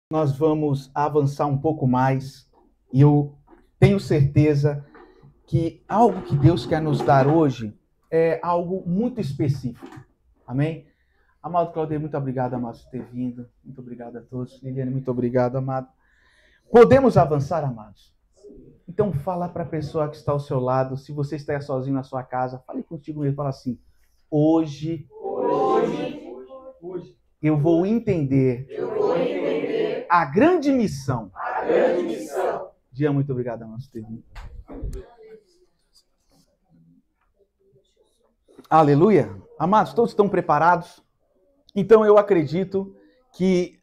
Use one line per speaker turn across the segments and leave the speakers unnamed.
Nós vamos avançar um pouco mais e eu tenho certeza que algo que Deus quer nos dar hoje é algo muito específico. Amém? Amado Claudio, muito obrigado, amado, por ter vindo. Muito obrigado a todos. Liliane, muito obrigado, amado. Podemos avançar, amados? Então fala para a pessoa que está ao seu lado, se você está sozinho na sua casa, fale contigo mesmo, fala assim: hoje eu vou entender a grande missão. Dia, muito obrigado, amado, por ter vindo. Aleluia. Amados, todos estão preparados? Então eu acredito que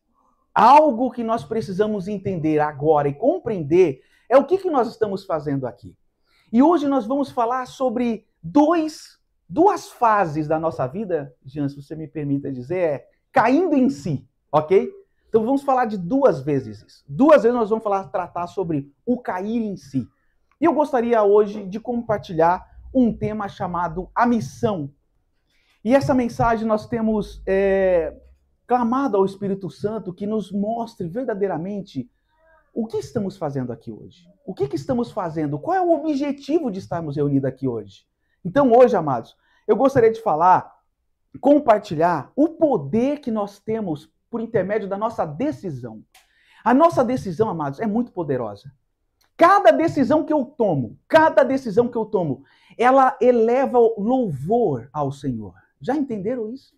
algo que nós precisamos entender agora e compreender é o que nós estamos fazendo aqui. E hoje nós vamos falar sobre duas fases da nossa vida, Jean, se você me permita dizer, caindo em si, ok? Então vamos falar de duas vezes isso. Duas vezes nós vamos tratar sobre o cair em si. E eu gostaria hoje de compartilhar um tema chamado a missão. E essa mensagem nós temos clamado ao Espírito Santo que nos mostre verdadeiramente o que estamos fazendo aqui hoje. O que estamos fazendo? Qual é o objetivo de estarmos reunidos aqui hoje? Então hoje, amados, eu gostaria de compartilhar o poder que nós temos por intermédio da nossa decisão. A nossa decisão, amados, é muito poderosa. Cada decisão que eu tomo, ela eleva louvor ao Senhor. Já entenderam isso?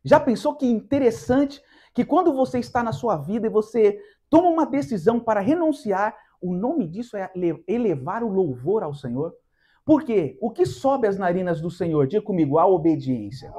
Já pensou que interessante que quando você está na sua vida e você toma uma decisão para renunciar, o nome disso é elevar o louvor ao Senhor? Por quê? O que sobe as narinas do Senhor? Diga comigo, a obediência.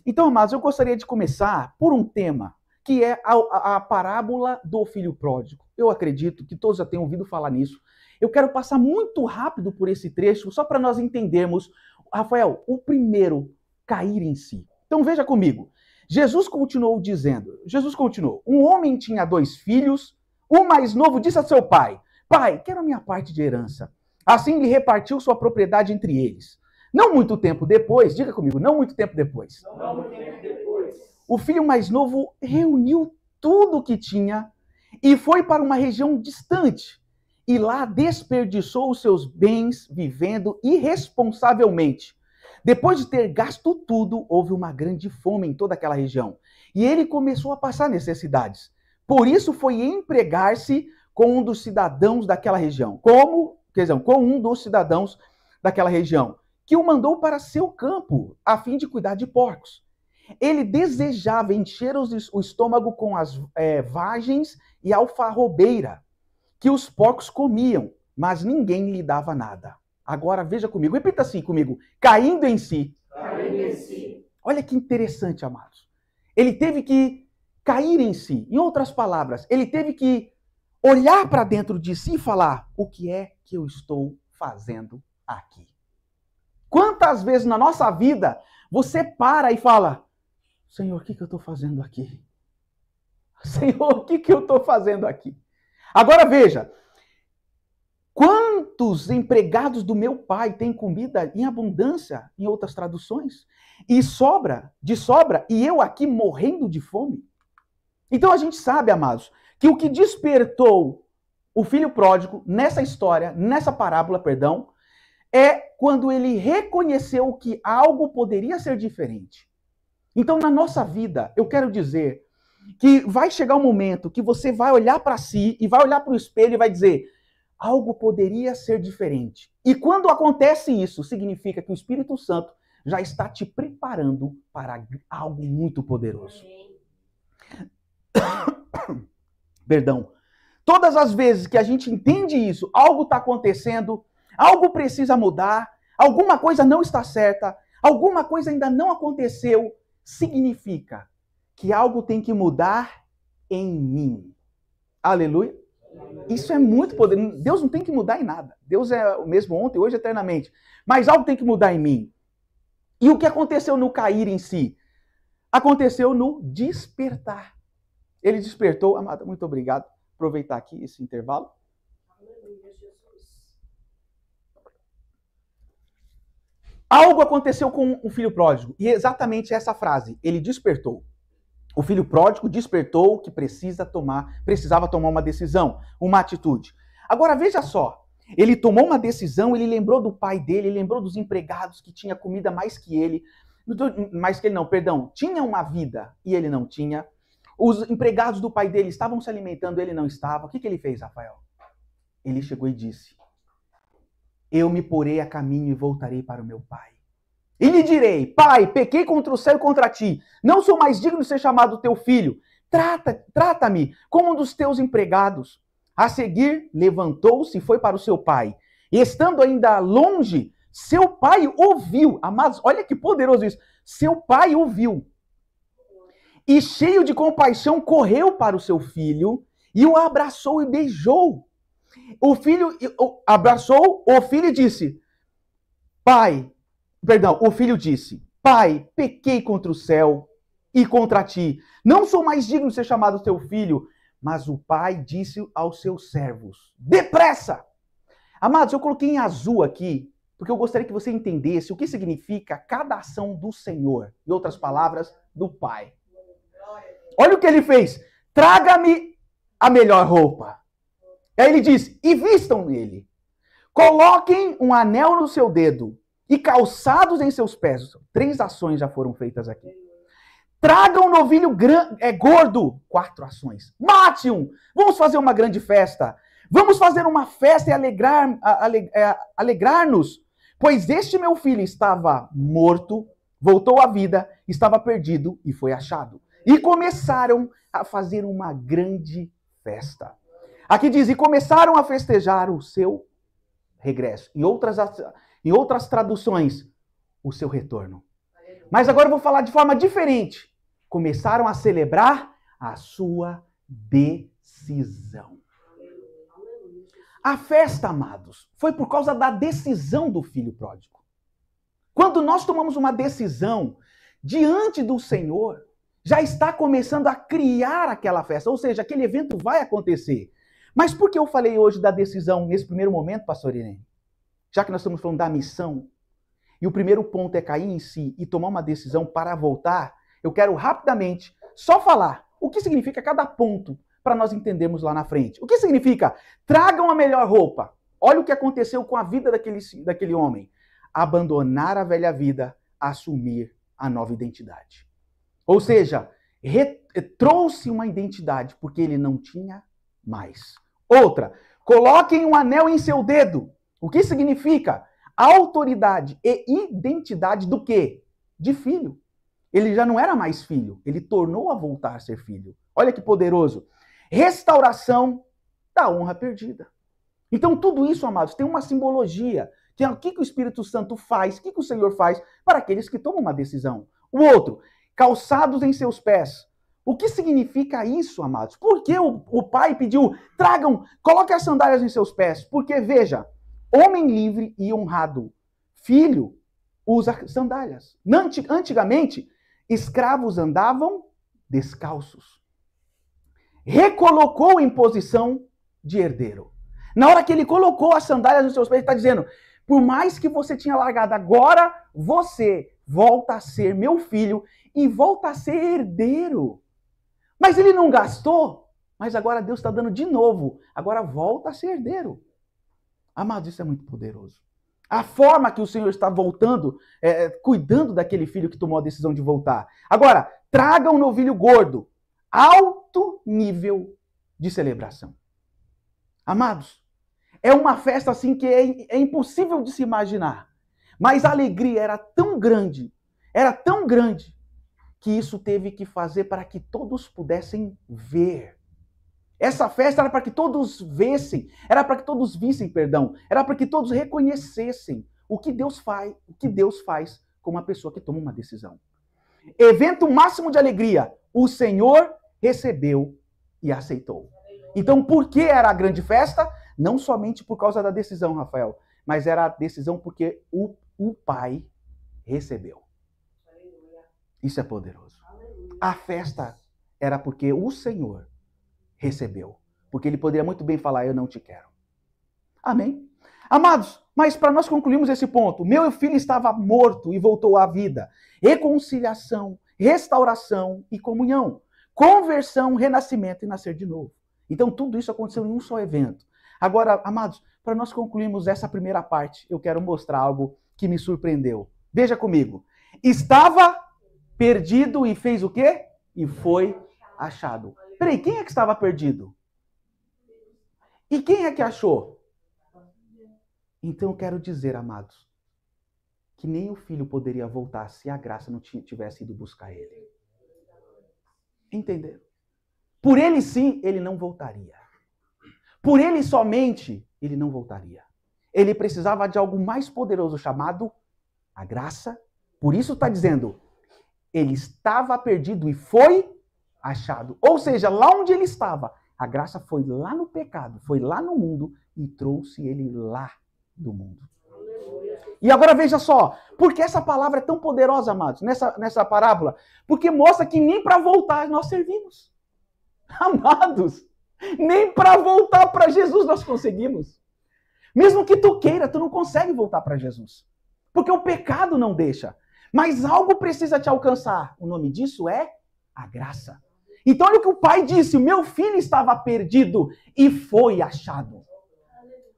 Então, amados, eu gostaria de começar por um tema, que é a parábola do filho pródigo. Eu acredito que todos já tenham ouvido falar nisso. Eu quero passar muito rápido por esse trecho, só para nós entendermos, Rafael, o primeiro, cair em si. Então veja comigo. Jesus continuou, um homem tinha 2 filhos, o mais novo disse a seu pai: pai, quero a minha parte de herança. Assim lhe repartiu sua propriedade entre eles. Não muito tempo depois, diga comigo, não muito tempo depois. O filho mais novo reuniu tudo o que tinha e foi para uma região distante. E lá desperdiçou os seus bens vivendo irresponsavelmente. Depois de ter gasto tudo, houve uma grande fome em toda aquela região. E ele começou a passar necessidades. Por isso foi empregar-se com um dos cidadãos daquela região. Com um dos cidadãos daquela região, que o mandou para seu campo, a fim de cuidar de porcos. Ele desejava encher o estômago com as vagens e alfarrobeira, que os porcos comiam, mas ninguém lhe dava nada. Agora veja comigo, repita assim comigo, caindo em si. Olha que interessante, amados. Ele teve que cair em si. Em outras palavras, ele teve que olhar para dentro de si e falar: o que é que eu estou fazendo aqui? Quantas vezes na nossa vida você para e fala: Senhor, o que eu estou fazendo aqui? Senhor, o que eu estou fazendo aqui? Agora veja, quantos empregados do meu pai têm comida em abundância, em outras traduções, e de sobra, e eu aqui morrendo de fome? Então a gente sabe, amados, que o que despertou o filho pródigo nessa história, nessa parábola, é quando ele reconheceu que algo poderia ser diferente. Então, na nossa vida, eu quero dizer que vai chegar um momento que você vai olhar para si e vai olhar para o espelho e vai dizer: algo poderia ser diferente. E quando acontece isso, significa que o Espírito Santo já está te preparando para algo muito poderoso. Perdão. Todas as vezes que a gente entende isso, algo está acontecendo, algo precisa mudar, alguma coisa não está certa, alguma coisa ainda não aconteceu, significa que algo tem que mudar em mim. Aleluia. Isso é muito poderoso. Deus não tem que mudar em nada. Deus é o mesmo ontem, hoje, eternamente. Mas algo tem que mudar em mim. E o que aconteceu no cair em si? Aconteceu no despertar. Ele despertou. Amada, muito obrigado. Aproveitar aqui esse intervalo. Algo aconteceu com o filho pródigo. E exatamente essa frase. Ele despertou. O filho pródigo despertou que precisava tomar uma decisão, uma atitude. Agora veja só, ele tomou uma decisão, ele lembrou do pai dele, ele lembrou dos empregados que tinha comida mais que ele não, perdão, tinha uma vida e ele não tinha. Os empregados do pai dele estavam se alimentando, ele não estava. O que ele fez, Rafael? Ele chegou e disse: eu me porei a caminho e voltarei para o meu pai. E lhe direi: pai, pequei contra o céu e contra ti. Não sou mais digno de ser chamado teu filho. Trata-me como um dos teus empregados. A seguir, levantou-se e foi para o seu pai. E estando ainda longe, seu pai ouviu. Amados, olha que poderoso isso. Seu pai ouviu. E cheio de compaixão, correu para o seu filho e o abraçou e beijou. O filho abraçou o filho e disse: o filho disse: pai, pequei contra o céu e contra ti. Não sou mais digno de ser chamado teu filho. Mas o pai disse aos seus servos: depressa! Amados, eu coloquei em azul aqui, porque eu gostaria que você entendesse o que significa cada ação do Senhor. Em outras palavras, do Pai. Olha o que ele fez. Traga-me a melhor roupa. Aí ele diz: e vistam nele. Coloquem um anel no seu dedo e calçados em seus pés. 3 ações já foram feitas aqui. Tragam um novilho gordo. 4 ações. Mate-um. Vamos fazer uma grande festa. Vamos fazer uma festa e alegrar-nos. Pois este meu filho estava morto, voltou à vida, estava perdido e foi achado. E começaram a fazer uma grande festa. Aqui diz: e começaram a festejar o seu regresso. Em outras traduções, o seu retorno. Mas agora eu vou falar de forma diferente. Começaram a celebrar a sua decisão. A festa, amados, foi por causa da decisão do filho pródigo. Quando nós tomamos uma decisão diante do Senhor, já está começando a criar aquela festa, ou seja, aquele evento vai acontecer. Mas por que eu falei hoje da decisão nesse primeiro momento, pastor Irene? Já que nós estamos falando da missão, e o primeiro ponto é cair em si e tomar uma decisão para voltar, eu quero rapidamente só falar o que significa cada ponto para nós entendermos lá na frente. O que significa? Tragam a melhor roupa. Olha o que aconteceu com a vida daquele homem. Abandonar a velha vida, assumir a nova identidade. Ou seja, trouxe uma identidade porque ele não tinha mais. Outra, coloquem um anel em seu dedo. O que significa? Autoridade e identidade do quê? De filho. Ele já não era mais filho, ele tornou a voltar a ser filho. Olha que poderoso. Restauração da honra perdida. Então tudo isso, amados, tem uma simbologia. O que o Espírito Santo faz, o que o Senhor faz para aqueles que tomam uma decisão. O outro, calçados em seus pés. O que significa isso, amados? Por que o pai pediu, coloquem as sandálias em seus pés? Porque, veja, homem livre e honrado, filho, usa sandálias. Antigamente, escravos andavam descalços. Recolocou em posição de herdeiro. Na hora que ele colocou as sandálias nos seus pés, ele está dizendo: por mais que você tinha largado, agora você volta a ser meu filho e volta a ser herdeiro. Mas ele não gastou, mas agora Deus está dando de novo. Agora volta a ser herdeiro. Amados, isso é muito poderoso. A forma que o Senhor está voltando, cuidando daquele filho que tomou a decisão de voltar. Agora, traga um novilho gordo. Alto nível de celebração. Amados, é uma festa assim que é impossível de se imaginar. Mas a alegria era tão grande, que isso teve que fazer para que todos pudessem ver. Essa festa era para que todos vissem, era para que todos reconhecessem o que Deus faz com uma pessoa que toma uma decisão. Evento máximo de alegria, o Senhor recebeu e aceitou. Então, por que era a grande festa? Não somente por causa da decisão, Rafael, mas era a decisão porque o Pai recebeu. Isso é poderoso. A festa era porque o Senhor recebeu. Porque ele poderia muito bem falar: eu não te quero. Amém? Amados, mas para nós concluirmos esse ponto, meu filho estava morto e voltou à vida. Reconciliação, restauração e comunhão. Conversão, renascimento e nascer de novo. Então tudo isso aconteceu em um só evento. Agora, amados, para nós concluirmos essa primeira parte, eu quero mostrar algo que me surpreendeu. Veja comigo. Estava perdido e fez o quê? E foi achado. Peraí, quem é que estava perdido? E quem é que achou? Então eu quero dizer, amados, que nem o filho poderia voltar se a graça não tivesse ido buscar ele. Entenderam? Por ele sim, ele não voltaria. Por ele somente, ele não voltaria. Ele precisava de algo mais poderoso chamado a graça. Por isso está dizendo, ele estava perdido e foi achado. Ou seja, lá onde ele estava, a graça foi lá no pecado, foi lá no mundo e trouxe ele lá do mundo. E agora veja só, por que essa palavra é tão poderosa, amados, nessa parábola? Porque mostra que nem para voltar nós servimos. Amados, nem para voltar para Jesus nós conseguimos. Mesmo que tu queira, tu não consegue voltar para Jesus. Porque o pecado não deixa. Mas algo precisa te alcançar. O nome disso é a graça. Então olha o que o pai disse, o meu filho estava perdido e foi achado.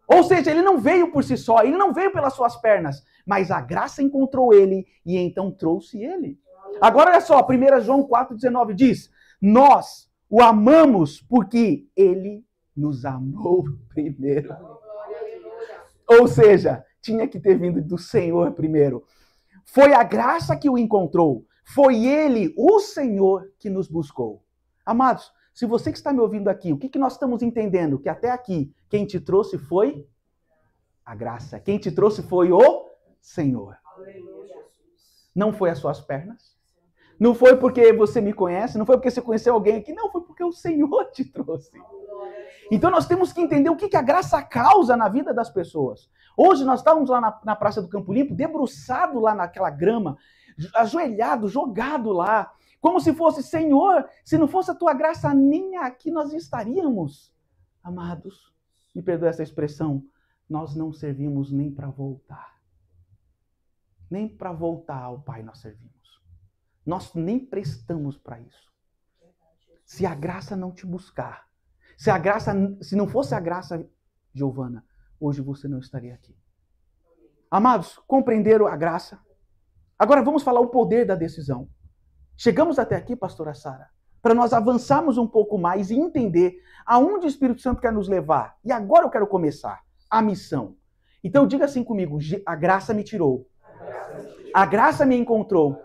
Ou seja, ele não veio por si só, ele não veio pelas suas pernas, mas a graça encontrou ele e então trouxe ele. Agora olha só, 1 João 4,19 diz, nós o amamos porque ele nos amou primeiro. Ou seja, tinha que ter vindo do Senhor primeiro. Foi a graça que o encontrou. Foi ele, o Senhor, que nos buscou. Amados, se você que está me ouvindo aqui, o que nós estamos entendendo? Que até aqui, quem te trouxe foi a graça. Quem te trouxe foi o Senhor. Não foi as suas pernas. Não foi porque você me conhece. Não foi porque você conheceu alguém aqui. Não, foi porque o Senhor te trouxe. Então nós temos que entender o que a graça causa na vida das pessoas. Hoje nós estávamos lá na Praça do Campo Limpo, debruçado lá naquela grama, ajoelhado, jogado lá, como se fosse, Senhor, se não fosse a tua graça, nem aqui nós estaríamos. Amados, me perdoe essa expressão, nós não servimos nem para voltar. Nem para voltar ao Pai nós servimos. Nós nem prestamos para isso. Se a graça não te buscar, se não fosse a graça, Giovana, hoje você não estaria aqui. Amados, compreenderam a graça? Agora vamos falar o poder da decisão. Chegamos até aqui, pastora Sara, para nós avançarmos um pouco mais e entender aonde o Espírito Santo quer nos levar. E agora eu quero começar a missão. Então diga assim comigo, a graça me tirou. A graça me encontrou.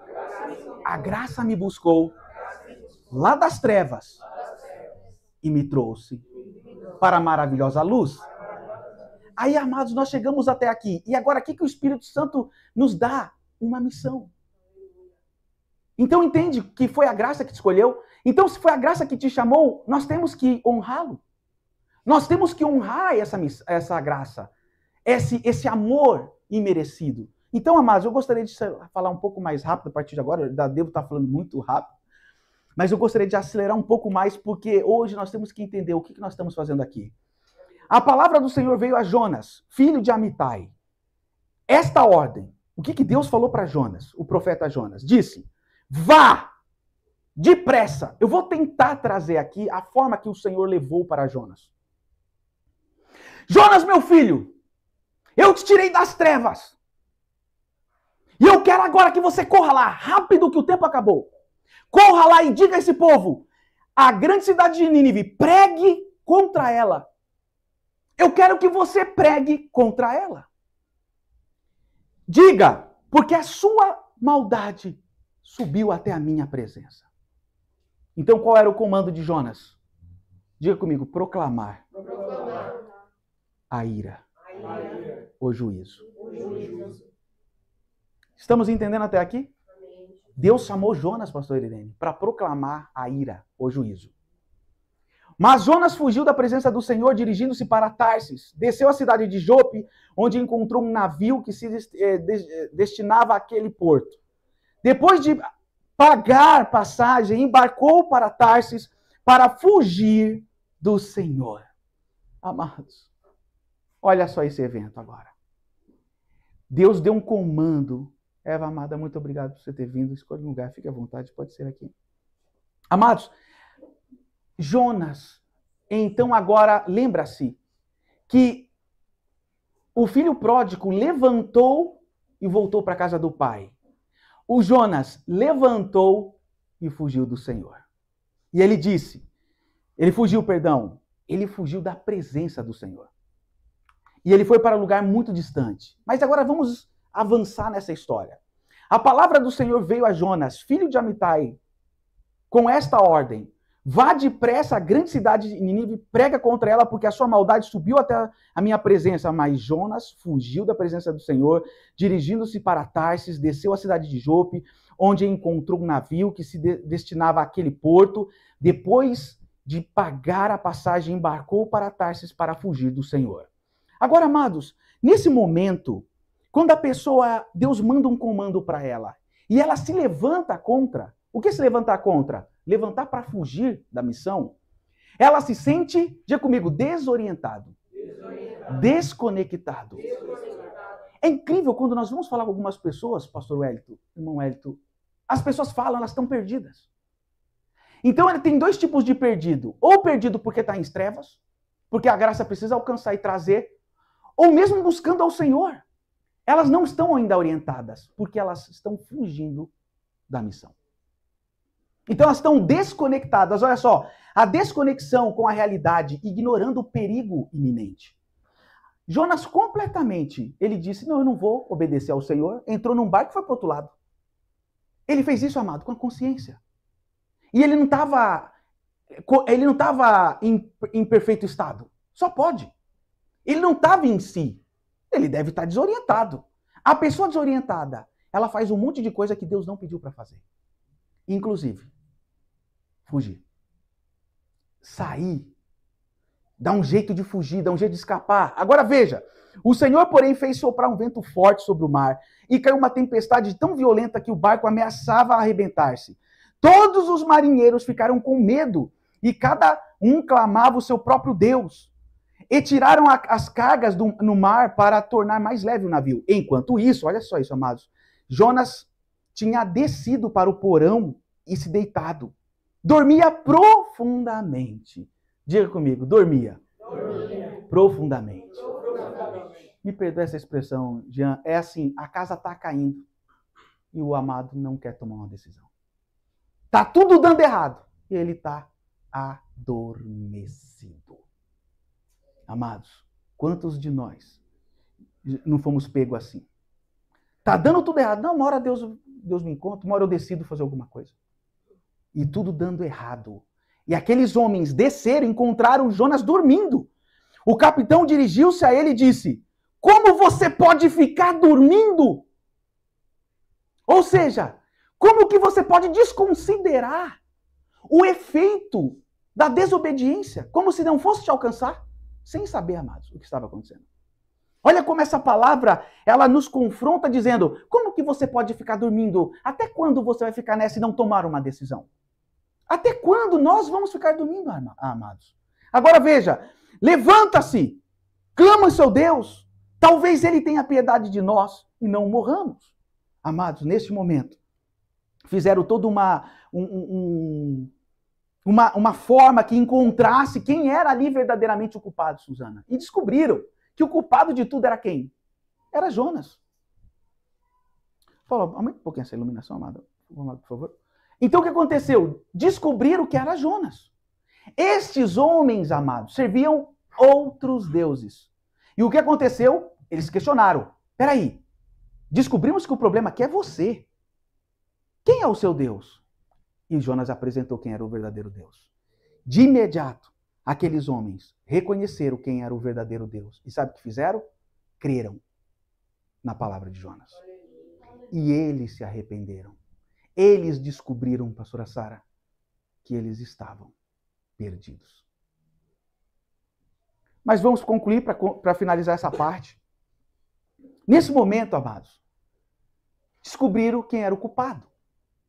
A graça me buscou lá das trevas e me trouxe para a maravilhosa luz. Aí, amados, nós chegamos até aqui. E agora, o que o Espírito Santo nos dá? Uma missão. Então, entende que foi a graça que te escolheu? Então, se foi a graça que te chamou, nós temos que honrá-lo. Nós temos que honrar essa graça. Esse amor imerecido. Então, amados, eu gostaria de falar um pouco mais rápido a partir de agora. Eu devo estar falando muito rápido. Mas eu gostaria de acelerar um pouco mais, porque hoje nós temos que entender o que nós estamos fazendo aqui. A palavra do Senhor veio a Jonas, filho de Amitai. Esta ordem, o que Deus falou para Jonas, o profeta Jonas? Disse, vá, depressa. Eu vou tentar trazer aqui a forma que o Senhor levou para Jonas. Jonas, meu filho, eu te tirei das trevas. E eu quero agora que você corra lá, rápido que o tempo acabou. Corra lá e diga a esse povo, a grande cidade de Nínive, pregue contra ela. Eu quero que você pregue contra ela. Diga, porque a sua maldade subiu até a minha presença. Então qual era o comando de Jonas? Diga comigo, proclamar. A ira. O juízo. Estamos entendendo até aqui? Deus chamou Jonas, pastor Irene, para proclamar a ira, o juízo. Mas Jonas fugiu da presença do Senhor, dirigindo-se para Tarsis. Desceu à cidade de Jope, onde encontrou um navio que se destinava àquele porto. Depois de pagar passagem, embarcou para Tarsis para fugir do Senhor. Amados, olha só esse evento agora. Deus deu um comando. Eva amada, muito obrigado por você ter vindo. Escolhe um lugar, fique à vontade, pode ser aqui. Amados, Jonas, então agora lembra-se que o filho pródigo levantou e voltou para a casa do pai. O Jonas levantou e fugiu do Senhor. E ele fugiu da presença do Senhor. E ele foi para um lugar muito distante. Mas agora vamos avançar nessa história. A palavra do Senhor veio a Jonas, filho de Amitai, com esta ordem: vá depressa à grande cidade de Nínive e prega contra ela, porque a sua maldade subiu até a minha presença. Mas Jonas fugiu da presença do Senhor, dirigindo-se para Tarsis, desceu à cidade de Jope, onde encontrou um navio que se destinava àquele porto. Depois de pagar a passagem, embarcou para Tarsis para fugir do Senhor. Agora, amados, nesse momento, quando a pessoa, Deus manda um comando para ela, e ela se levanta contra, o que se levantar contra? Levantar para fugir da missão. Ela se sente, diga comigo, desorientado. Desconectado. É incrível quando nós vamos falar com algumas pessoas, pastor Wellington, irmão Wellington, as pessoas falam, elas estão perdidas. Então ele tem dois tipos de perdido. Ou perdido porque está em trevas, porque a graça precisa alcançar e trazer, ou mesmo buscando ao Senhor. Elas não estão ainda orientadas, porque elas estão fugindo da missão. Então elas estão desconectadas. Olha só, a desconexão com a realidade, ignorando o perigo iminente. Jonas completamente, ele disse, não, eu não vou obedecer ao Senhor, entrou num barco e foi para o outro lado. Ele fez isso, amado, com a consciência. E ele não estava em perfeito estado. Só pode. Ele não estava em si. Ele deve estar desorientado. A pessoa desorientada, ela faz um monte de coisa que Deus não pediu para fazer. Inclusive, fugir. Sair. Dá um jeito de fugir, dá um jeito de escapar. Agora veja, o Senhor, porém, fez soprar um vento forte sobre o mar e caiu uma tempestade tão violenta que o barco ameaçava arrebentar-se. Todos os marinheiros ficaram com medo e cada um clamava o seu próprio Deus. E tiraram as cargas no mar para tornar mais leve o navio. Enquanto isso, olha só isso, amados, Jonas tinha descido para o porão e se deitado. Dormia profundamente. Diga comigo, dormia. Profundamente. Me perdoe essa expressão, Jean. É assim, a casa está caindo e o amado não quer tomar uma decisão. Está tudo dando errado e ele está adormecido. Amados, quantos de nós não fomos pegos assim? Está dando tudo errado. Não, uma hora Deus me encontra, uma hora eu decido fazer alguma coisa. E tudo dando errado. E aqueles homens desceram e encontraram Jonas dormindo. O capitão dirigiu-se a ele e disse: como você pode ficar dormindo? Ou seja, como que você pode desconsiderar o efeito da desobediência, como se não fosse te alcançar, sem saber, amados, o que estava acontecendo? Olha como essa palavra, ela nos confronta dizendo, como que você pode ficar dormindo? Até quando você vai ficar nessa e não tomar uma decisão? Até quando nós vamos ficar dormindo, amados? Agora veja, levanta-se, clama ao seu Deus, talvez ele tenha piedade de nós e não morramos. Amados, neste momento, fizeram toda uma forma que encontrasse quem era ali verdadeiramente o culpado, Suzana. E descobriram que o culpado de tudo era quem? Era Jonas. Fala, aumenta um pouquinho essa iluminação, amado, por favor. Então o que aconteceu? Descobriram que era Jonas. Estes homens, amados, serviam outros deuses. E o que aconteceu? Eles questionaram. Peraí, descobrimos que o problema aqui é você. Quem é o seu Deus? E Jonas apresentou quem era o verdadeiro Deus. De imediato, aqueles homens reconheceram quem era o verdadeiro Deus. E sabe o que fizeram? Creram na palavra de Jonas. E eles se arrependeram. Eles descobriram, pastora Sara, que eles estavam perdidos. Mas vamos concluir para finalizar essa parte. Nesse momento, amados, descobriram quem era o culpado.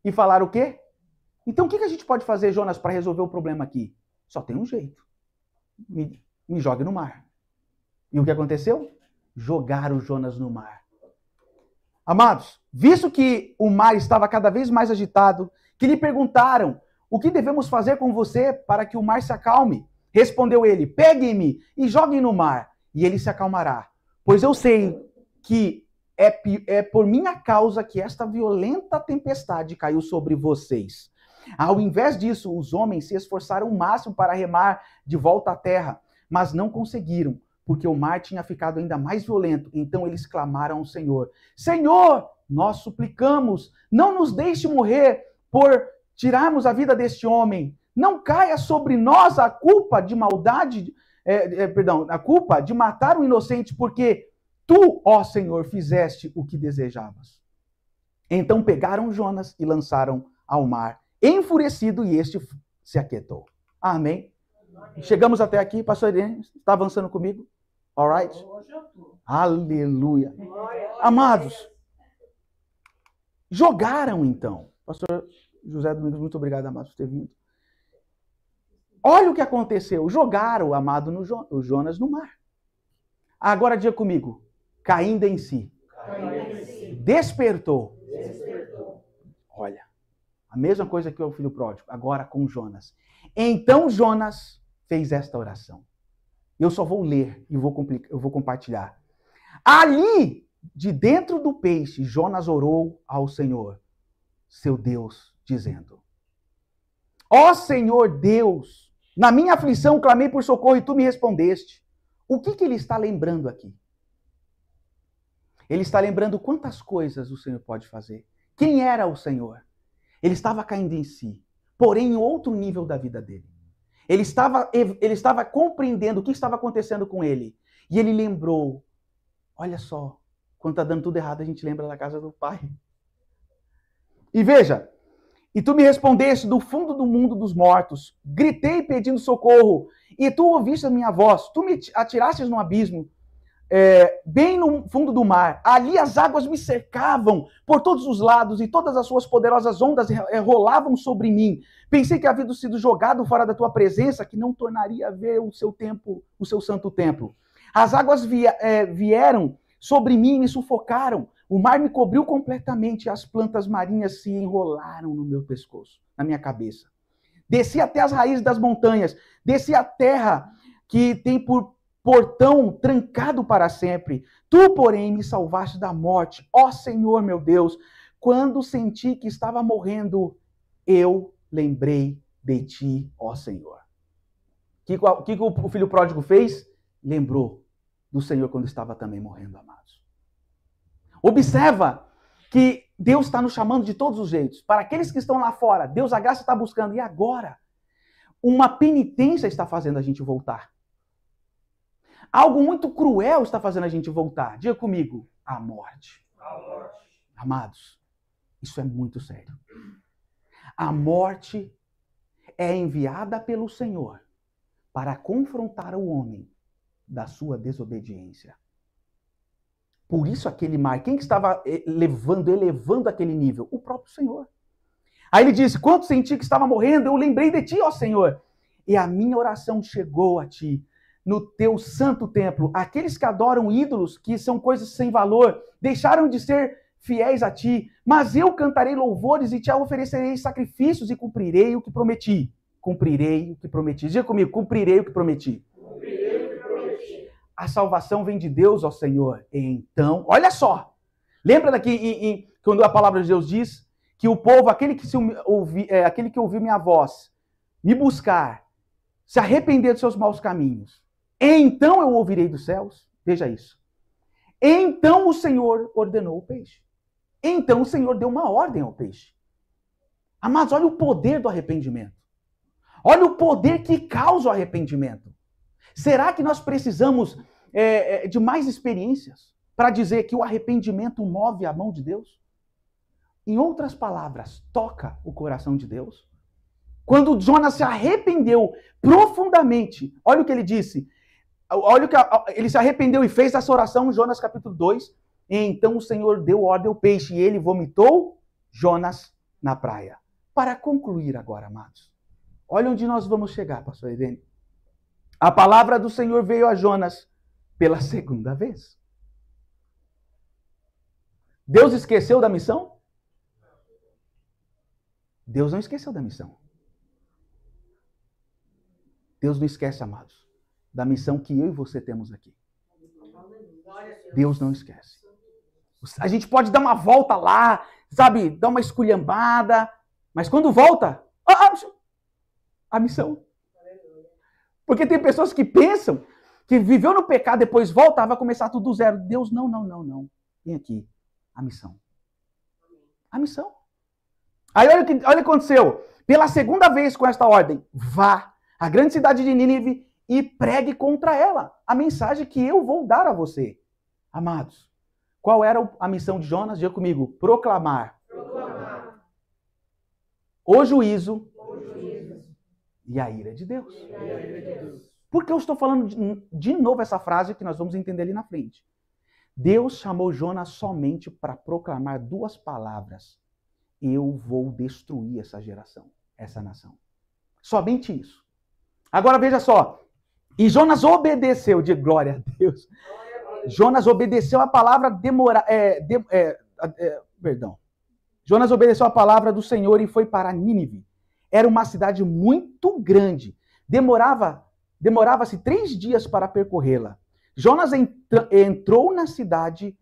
E falaram o quê? Então o que a gente pode fazer, Jonas, para resolver o problema aqui? Só tem um jeito. Me jogue no mar. E o que aconteceu? Jogaram Jonas no mar. Amados, visto que o mar estava cada vez mais agitado, que lhe perguntaram: o que devemos fazer com você para que o mar se acalme? Respondeu ele: peguem-me e joguem no mar, e ele se acalmará. Pois eu sei que é por minha causa que esta violenta tempestade caiu sobre vocês. Ao invés disso, os homens se esforçaram o máximo para remar de volta à terra, mas não conseguiram, porque o mar tinha ficado ainda mais violento. Então eles clamaram ao Senhor: Senhor, nós suplicamos, não nos deixe morrer por tirarmos a vida deste homem. Não caia sobre nós a culpa de maldade, a culpa de matar um inocente, porque tu, ó Senhor, fizeste o que desejavas. Então pegaram Jonas e lançaram ao mar, enfurecido, e este se aquietou. Amém? Chegamos até aqui, pastor Irene, está avançando comigo? All right? Aleluia. Amados, jogaram então. Pastor José Domingos, muito obrigado, amado, por ter vindo. Olha o que aconteceu. Jogaram o amado o Jonas no mar. Agora diga comigo. Caindo em si. Despertou. Olha, a mesma coisa que o filho pródigo, agora com Jonas. Então Jonas fez esta oração. Eu só vou ler e eu vou compartilhar. Ali, de dentro do peixe, Jonas orou ao Senhor, seu Deus, dizendo: ó Senhor Deus, na minha aflição clamei por socorro e tu me respondeste. O que ele está lembrando aqui? Ele está lembrando quantas coisas o Senhor pode fazer. Quem era o Senhor? Ele estava caindo em si, porém em outro nível da vida dele. Ele estava compreendendo o que estava acontecendo com ele. E ele lembrou, olha só, quando está dando tudo errado, a gente lembra da casa do Pai. E veja, e tu me respondeste do fundo do mundo dos mortos. Gritei pedindo socorro, e tu ouviste a minha voz. Tu me atirastes no abismo, bem no fundo do mar. Ali as águas me cercavam por todos os lados, e todas as suas poderosas ondas rolavam sobre mim. Pensei que havia sido jogado fora da tua presença, que não tornaria a ver o seu santo templo. As águas vieram sobre mim e me sufocaram. O mar me cobriu completamente, e as plantas marinhas se enrolaram no meu pescoço, na minha cabeça. Desci até as raízes das montanhas, desci a terra que tem por portão trancado para sempre. Tu, porém, me salvaste da morte. Ó Senhor, meu Deus, quando senti que estava morrendo, eu lembrei de ti, ó Senhor. O que o filho pródigo fez? Lembrou do Senhor quando estava também morrendo, amados. Observa que Deus está nos chamando de todos os jeitos. Para aqueles que estão lá fora, Deus, a graça está buscando. E agora? Uma penitência está fazendo a gente voltar. Algo muito cruel está fazendo a gente voltar. Diga comigo, a morte. Amados, isso é muito sério. A morte é enviada pelo Senhor para confrontar o homem da sua desobediência. Por isso aquele mar, quem que estava elevando aquele nível? O próprio Senhor. Aí ele disse, quando senti que estava morrendo, eu lembrei de ti, ó Senhor. E a minha oração chegou a ti, no teu santo templo. Aqueles que adoram ídolos, que são coisas sem valor, deixaram de ser fiéis a ti. Mas eu cantarei louvores e te oferecerei sacrifícios e cumprirei o que prometi. Cumprirei o que prometi. Diga comigo, cumprirei o que prometi. A salvação vem de Deus, ó Senhor. Então, olha só. Lembra daqui quando a palavra de Deus diz que o povo, aquele que ouviu minha voz, me buscar, se arrepender dos seus maus caminhos, então eu ouvirei dos céus. Veja isso. Então o Senhor ordenou o peixe. Então o Senhor deu uma ordem ao peixe. Amados, olha o poder do arrependimento. Olha o poder que causa o arrependimento. Será que nós precisamos de mais experiências para dizer que o arrependimento move a mão de Deus? Em outras palavras, toca o coração de Deus? Quando Jonas se arrependeu profundamente, olha o que ele disse. Olha o que ele se arrependeu e fez essa oração, Jonas capítulo 2. Então o Senhor deu ordem ao peixe e ele vomitou Jonas na praia. Para concluir agora, amados, olha onde nós vamos chegar, pastor Irene. A palavra do Senhor veio a Jonas pela segunda vez. Deus esqueceu da missão? Deus não esqueceu da missão. Deus não esquece, amados, da missão que eu e você temos aqui. Deus não esquece. A gente pode dar uma volta lá, sabe, dar uma esculhambada, mas quando volta, a missão. Porque tem pessoas que pensam que viveu no pecado, depois volta, vai começar tudo do zero. Deus, não. Vem aqui, a missão. A missão. Aí olha o que aconteceu. Pela segunda vez com esta ordem, vá à grande cidade de Nínive e pregue contra ela a mensagem que eu vou dar a você. Amados, qual era a missão de Jonas? Diga comigo, proclamar. O juízo e a ira de Deus. Por que eu estou falando de novo essa frase que nós vamos entender ali na frente? Deus chamou Jonas somente para proclamar duas palavras. Eu vou destruir essa geração, essa nação. Somente isso. Agora veja só. E Jonas obedeceu, de glória a Deus. Jonas obedeceu a palavra Jonas obedeceu a palavra do Senhor e foi para Nínive. Era uma cidade muito grande. Demorava-se 3 dias para percorrê-la. Jonas entrou na cidade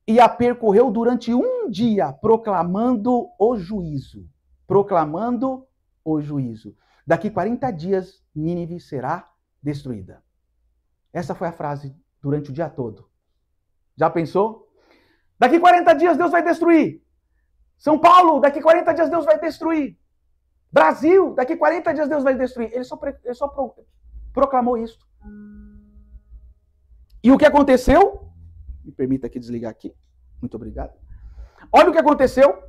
e a percorreu durante 1 dia, proclamando o juízo. Proclamando o juízo. Daqui 40 dias, Nínive será destruída. Essa foi a frase durante o dia todo. Já pensou? Daqui 40 dias Deus vai destruir. São Paulo, daqui 40 dias Deus vai destruir. Brasil, daqui 40 dias Deus vai destruir. Ele só proclamou isso. E o que aconteceu? Me permita aqui desligar aqui. Muito obrigado. Olha o que aconteceu.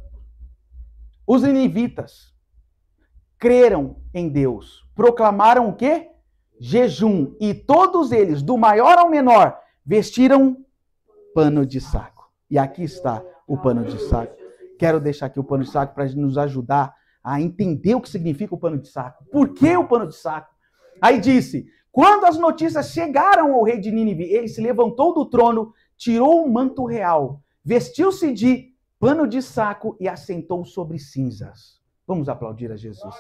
Os ninivitas creram em Deus. Proclamaram o quê? Jejum. E todos eles, do maior ao menor, vestiram pano de saco. E aqui está o pano de saco. Quero deixar aqui o pano de saco para nos ajudar a entender o que significa o pano de saco. Por que o pano de saco? Aí disse, quando as notícias chegaram ao rei de Nínive, ele se levantou do trono, tirou o manto real, vestiu-se de pano de saco e assentou sobre cinzas. Vamos aplaudir a Jesus.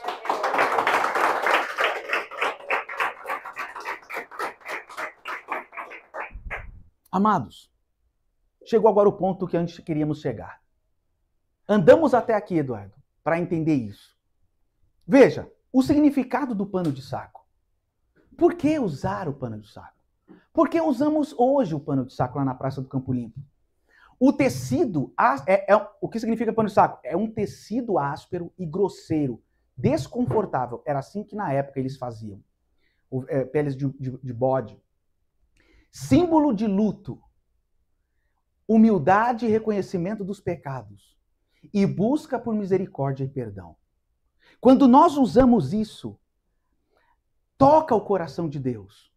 Amados, chegou agora o ponto que antes queríamos chegar. Andamos até aqui, Eduardo, para entender isso. Veja, o significado do pano de saco. Por que usar o pano de saco? Por que usamos hoje o pano de saco lá na Praça do Campo Limpo? O tecido, o que significa pano de saco? É um tecido áspero e grosseiro, desconfortável. Era assim que na época eles faziam. Peles de bode. Símbolo de luto, humildade e reconhecimento dos pecados e busca por misericórdia e perdão. Quando nós usamos isso, toca o coração de Deus.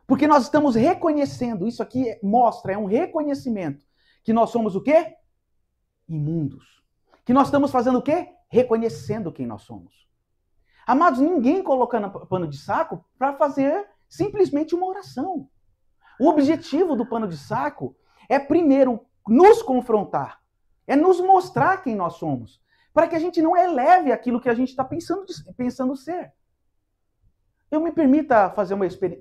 Porque nós estamos reconhecendo, isso aqui mostra, é um reconhecimento, que nós somos o quê? Imundos. Que nós estamos fazendo o quê? Reconhecendo quem nós somos. Amados, ninguém colocando pano de saco para fazer simplesmente uma oração. O objetivo do pano de saco é, primeiro, nos confrontar. É nos mostrar quem nós somos. Para que a gente não eleve aquilo que a gente está pensando ser. Eu me permita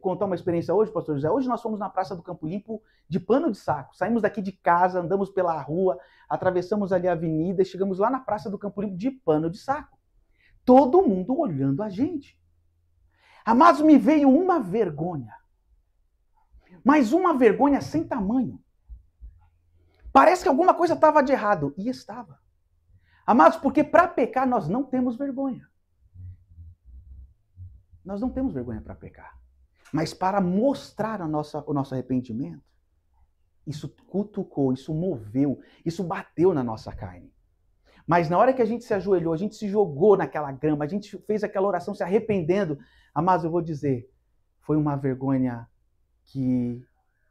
contar uma experiência hoje, pastor José. Hoje nós fomos na Praça do Campo Limpo de pano de saco. Saímos daqui de casa, andamos pela rua, atravessamos ali a avenida e chegamos lá na Praça do Campo Limpo de pano de saco. Todo mundo olhando a gente. Amados, me veio uma vergonha. Mas uma vergonha sem tamanho. Parece que alguma coisa estava de errado. E estava. Amados, porque para pecar nós não temos vergonha. Nós não temos vergonha para pecar. Mas para mostrar o nosso arrependimento, isso cutucou, isso moveu, isso bateu na nossa carne. Mas na hora que a gente se ajoelhou, a gente se jogou naquela grama, a gente fez aquela oração se arrependendo. Amados, eu vou dizer, foi uma vergonha que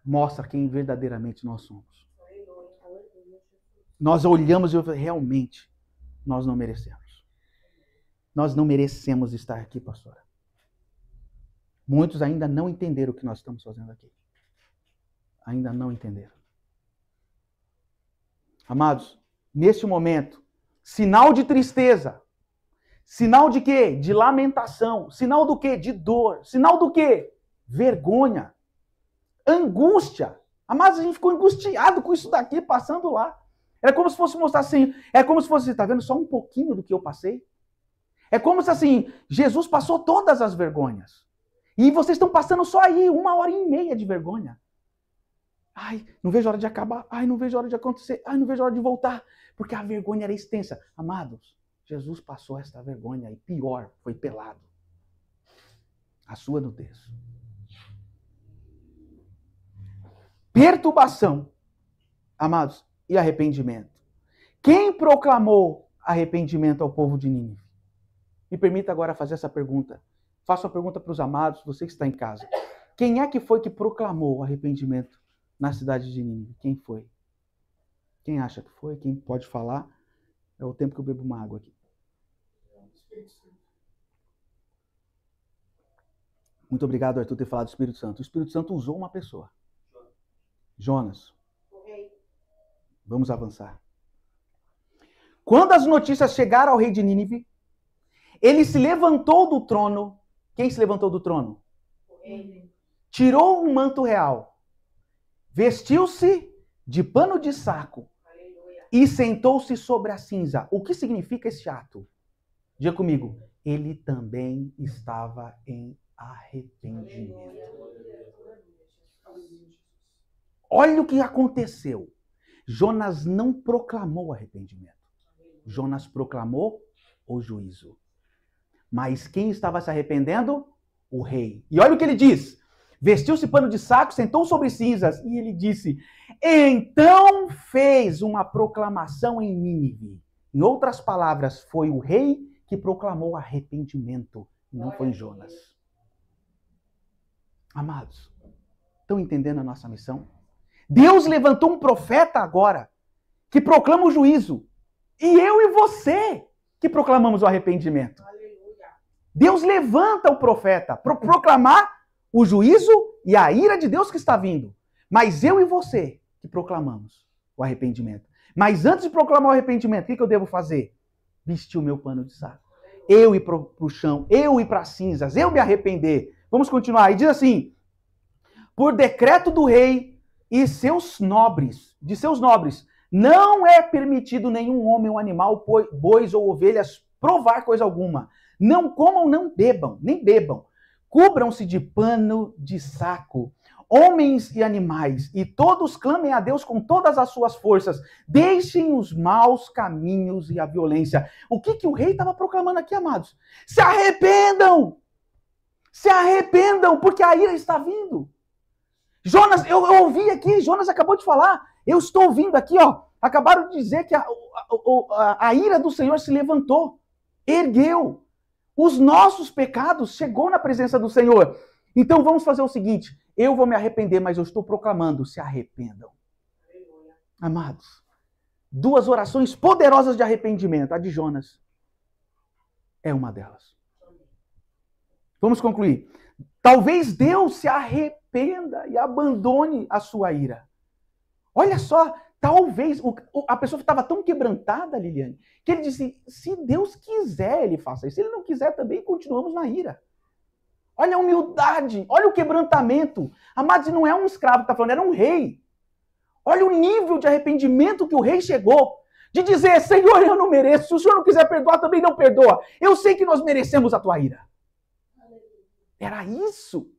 mostra quem verdadeiramente nós somos. Nós olhamos e realmente nós não merecemos. Nós não merecemos estar aqui, pastora. Muitos ainda não entenderam o que nós estamos fazendo aqui. Ainda não entenderam. Amados, neste momento, sinal de tristeza, sinal de quê? De lamentação, sinal do quê? De dor, sinal do quê? Vergonha, angústia. Amados, a gente ficou angustiado com isso daqui passando lá. Era como se fosse mostrar assim, é como se fosse, tá vendo só um pouquinho do que eu passei? É como se assim, Jesus passou todas as vergonhas. E vocês estão passando só aí 1h30 de vergonha. Ai, não vejo a hora de acabar. Ai, não vejo a hora de acontecer. Ai, não vejo a hora de voltar. Porque a vergonha era extensa. Amados, Jesus passou esta vergonha e pior, foi pelado. A sua nudez. Perturbação, amados, e arrependimento. Quem proclamou arrependimento ao povo de Nínive? Me permita agora fazer essa pergunta. Faço a pergunta para os amados, você que está em casa. Quem é que foi que proclamou o arrependimento na cidade de Nínive? Quem foi? Quem acha que foi? Quem pode falar? É o tempo que eu bebo uma água aqui. Muito obrigado, Arthur, por ter falado do Espírito Santo. O Espírito Santo usou uma pessoa. Jonas. Vamos avançar. Quando as notícias chegaram ao rei de Nínive, ele se levantou do trono. Quem se levantou do trono? Tirou um manto real, vestiu-se de pano de saco e sentou-se sobre a cinza. O que significa esse ato? Diga comigo. Ele também estava em arrependimento. Olha o que aconteceu. Jonas não proclamou arrependimento. Jonas proclamou o juízo. Mas quem estava se arrependendo? O rei. E olha o que ele diz. Vestiu-se pano de saco, sentou sobre cinzas. E ele disse, então fez uma proclamação em Nínive. Em outras palavras, foi o rei que proclamou arrependimento. E não foi Jonas. Amados, estão entendendo a nossa missão? Deus levantou um profeta agora que proclama o juízo. E eu e você que proclamamos o arrependimento. Deus levanta o profeta para proclamar o juízo e a ira de Deus que está vindo. Mas eu e você que proclamamos o arrependimento. Mas antes de proclamar o arrependimento, o que eu devo fazer? Vestir o meu pano de saco. Eu ir para o chão, eu ir para as cinzas, eu me arrepender. Vamos continuar. E diz assim, por decreto do rei e de seus nobres, não é permitido nenhum homem ou animal, bois ou ovelhas, provar coisa alguma. Não comam, não bebam, nem bebam. Cubram-se de pano de saco, homens e animais, e todos clamem a Deus com todas as suas forças. Deixem os maus caminhos e a violência. O que o rei estava proclamando aqui, amados? Se arrependam! Se arrependam, porque a ira está vindo. Jonas, eu ouvi aqui, Jonas acabou de falar, eu estou ouvindo aqui, ó, acabaram de dizer que a ira do Senhor se levantou, ergueu. Os nossos pecados chegou na presença do Senhor. Então vamos fazer o seguinte, eu vou me arrepender, mas eu estou proclamando, se arrependam. Amados, duas orações poderosas de arrependimento, a de Jonas é uma delas. Vamos concluir. Talvez Deus se arrependa e abandone a sua ira. Olha só, talvez a pessoa estava tão quebrantada, Liliane, que ele disse, se Deus quiser, ele faça isso. Se ele não quiser, também continuamos na ira. Olha a humildade, olha o quebrantamento. Amados, não é um escravo que está falando, era um rei. Olha o nível de arrependimento que o rei chegou. De dizer, Senhor, eu não mereço. Se o Senhor não quiser perdoar, também não perdoa. Eu sei que nós merecemos a tua ira. Era isso.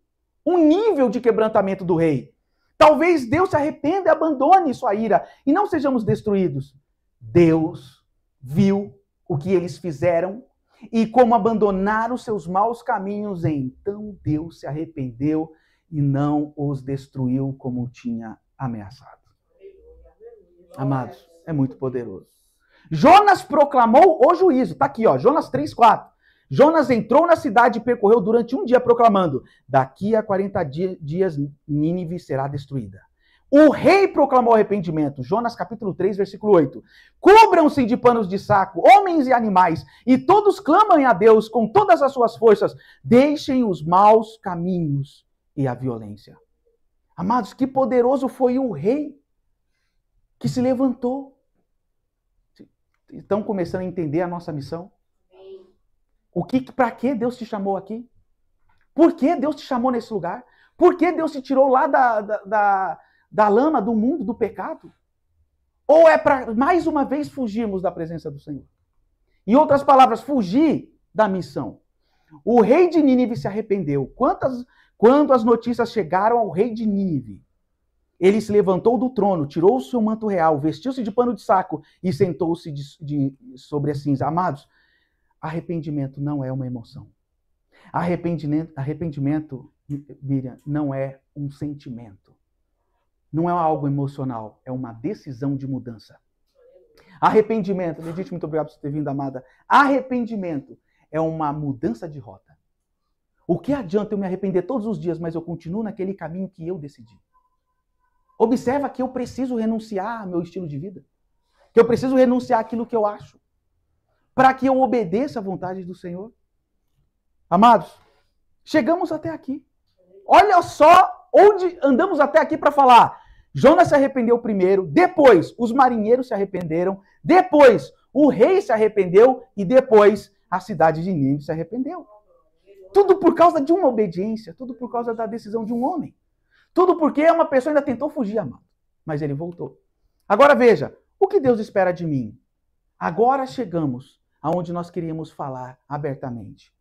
Um nível de quebrantamento do rei. Talvez Deus se arrependa e abandone sua ira. E não sejamos destruídos. Deus viu o que eles fizeram e como abandonaram seus maus caminhos. Então Deus se arrependeu e não os destruiu como tinha ameaçado. Amados, é muito poderoso. Jonas proclamou o juízo. Está aqui, ó, Jonas 3:4. Jonas entrou na cidade e percorreu durante um dia proclamando, daqui a 40 dias Nínive será destruída. O rei proclamou arrependimento. Jonas capítulo 3, versículo 8. Cubram-se de panos de saco, homens e animais, e todos clamam a Deus com todas as suas forças. Deixem os maus caminhos e a violência. Amados, que poderoso foi o rei que se levantou. estão começando a entender a nossa missão? Para que Deus te chamou aqui? Por que Deus te chamou nesse lugar? Por que Deus te tirou lá da lama, do mundo, do pecado? Ou é para, mais uma vez, fugirmos da presença do Senhor? Em outras palavras, fugir da missão. O rei de Nínive se arrependeu. Quando as notícias chegaram ao rei de Nínive, ele se levantou do trono, tirou o seu manto real, vestiu-se de pano de saco e sentou-se sobre a cinza. Amados, arrependimento não é uma emoção. Arrependimento, Miriam, não é um sentimento. Não é algo emocional, é uma decisão de mudança. Arrependimento, Edith, muito obrigado por ter vindo, amada. Arrependimento é uma mudança de rota. O que adianta eu me arrepender todos os dias, mas eu continuo naquele caminho que eu decidi? Observa que eu preciso renunciar ao meu estilo de vida. Que eu preciso renunciar àquilo que eu acho. Para que eu obedeça à vontade do Senhor. Amados, chegamos até aqui. Olha só onde andamos até aqui para falar. Jonas se arrependeu primeiro, depois os marinheiros se arrependeram, depois o rei se arrependeu e depois a cidade de Nínive se arrependeu. Tudo por causa de uma obediência, tudo por causa da decisão de um homem. Tudo porque uma pessoa ainda tentou fugir, amado, mas ele voltou. Agora veja, o que Deus espera de mim? Agora chegamos aonde nós queríamos falar abertamente.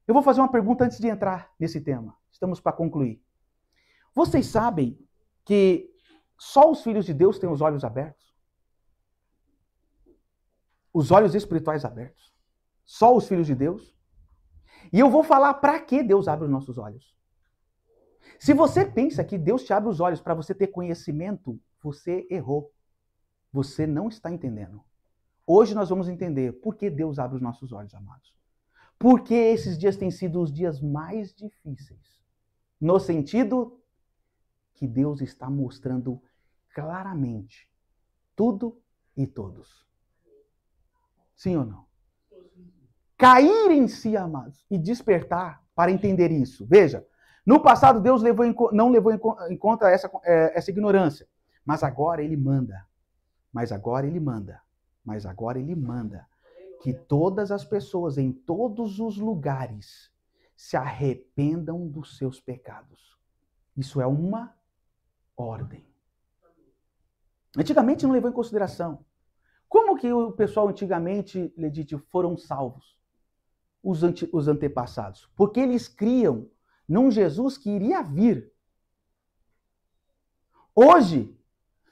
Eu vou fazer uma pergunta antes de entrar nesse tema. Estamos para concluir. Vocês sabem que só os filhos de Deus têm os olhos abertos? Os olhos espirituais abertos. Só os filhos de Deus? E eu vou falar para que Deus abre os nossos olhos. Se você pensa que Deus te abre os olhos para você ter conhecimento, você errou. Você não está entendendo. Hoje nós vamos entender por que Deus abre os nossos olhos, amados. Porque esses dias têm sido os dias mais difíceis. No sentido que Deus está mostrando claramente tudo e todos. Sim ou não? Cair em si, amados, e despertar para entender isso. Veja, no passado Deus não levou em conta essa ignorância. Mas agora Ele manda. Mas agora Ele manda. Mas agora Ele manda que todas as pessoas em todos os lugares se arrependam dos seus pecados. Isso é uma ordem. Antigamente não levou em consideração. Como que o pessoal antigamente, Ledite, foram salvos? Os antepassados. Porque eles criam num Jesus que iria vir. Hoje,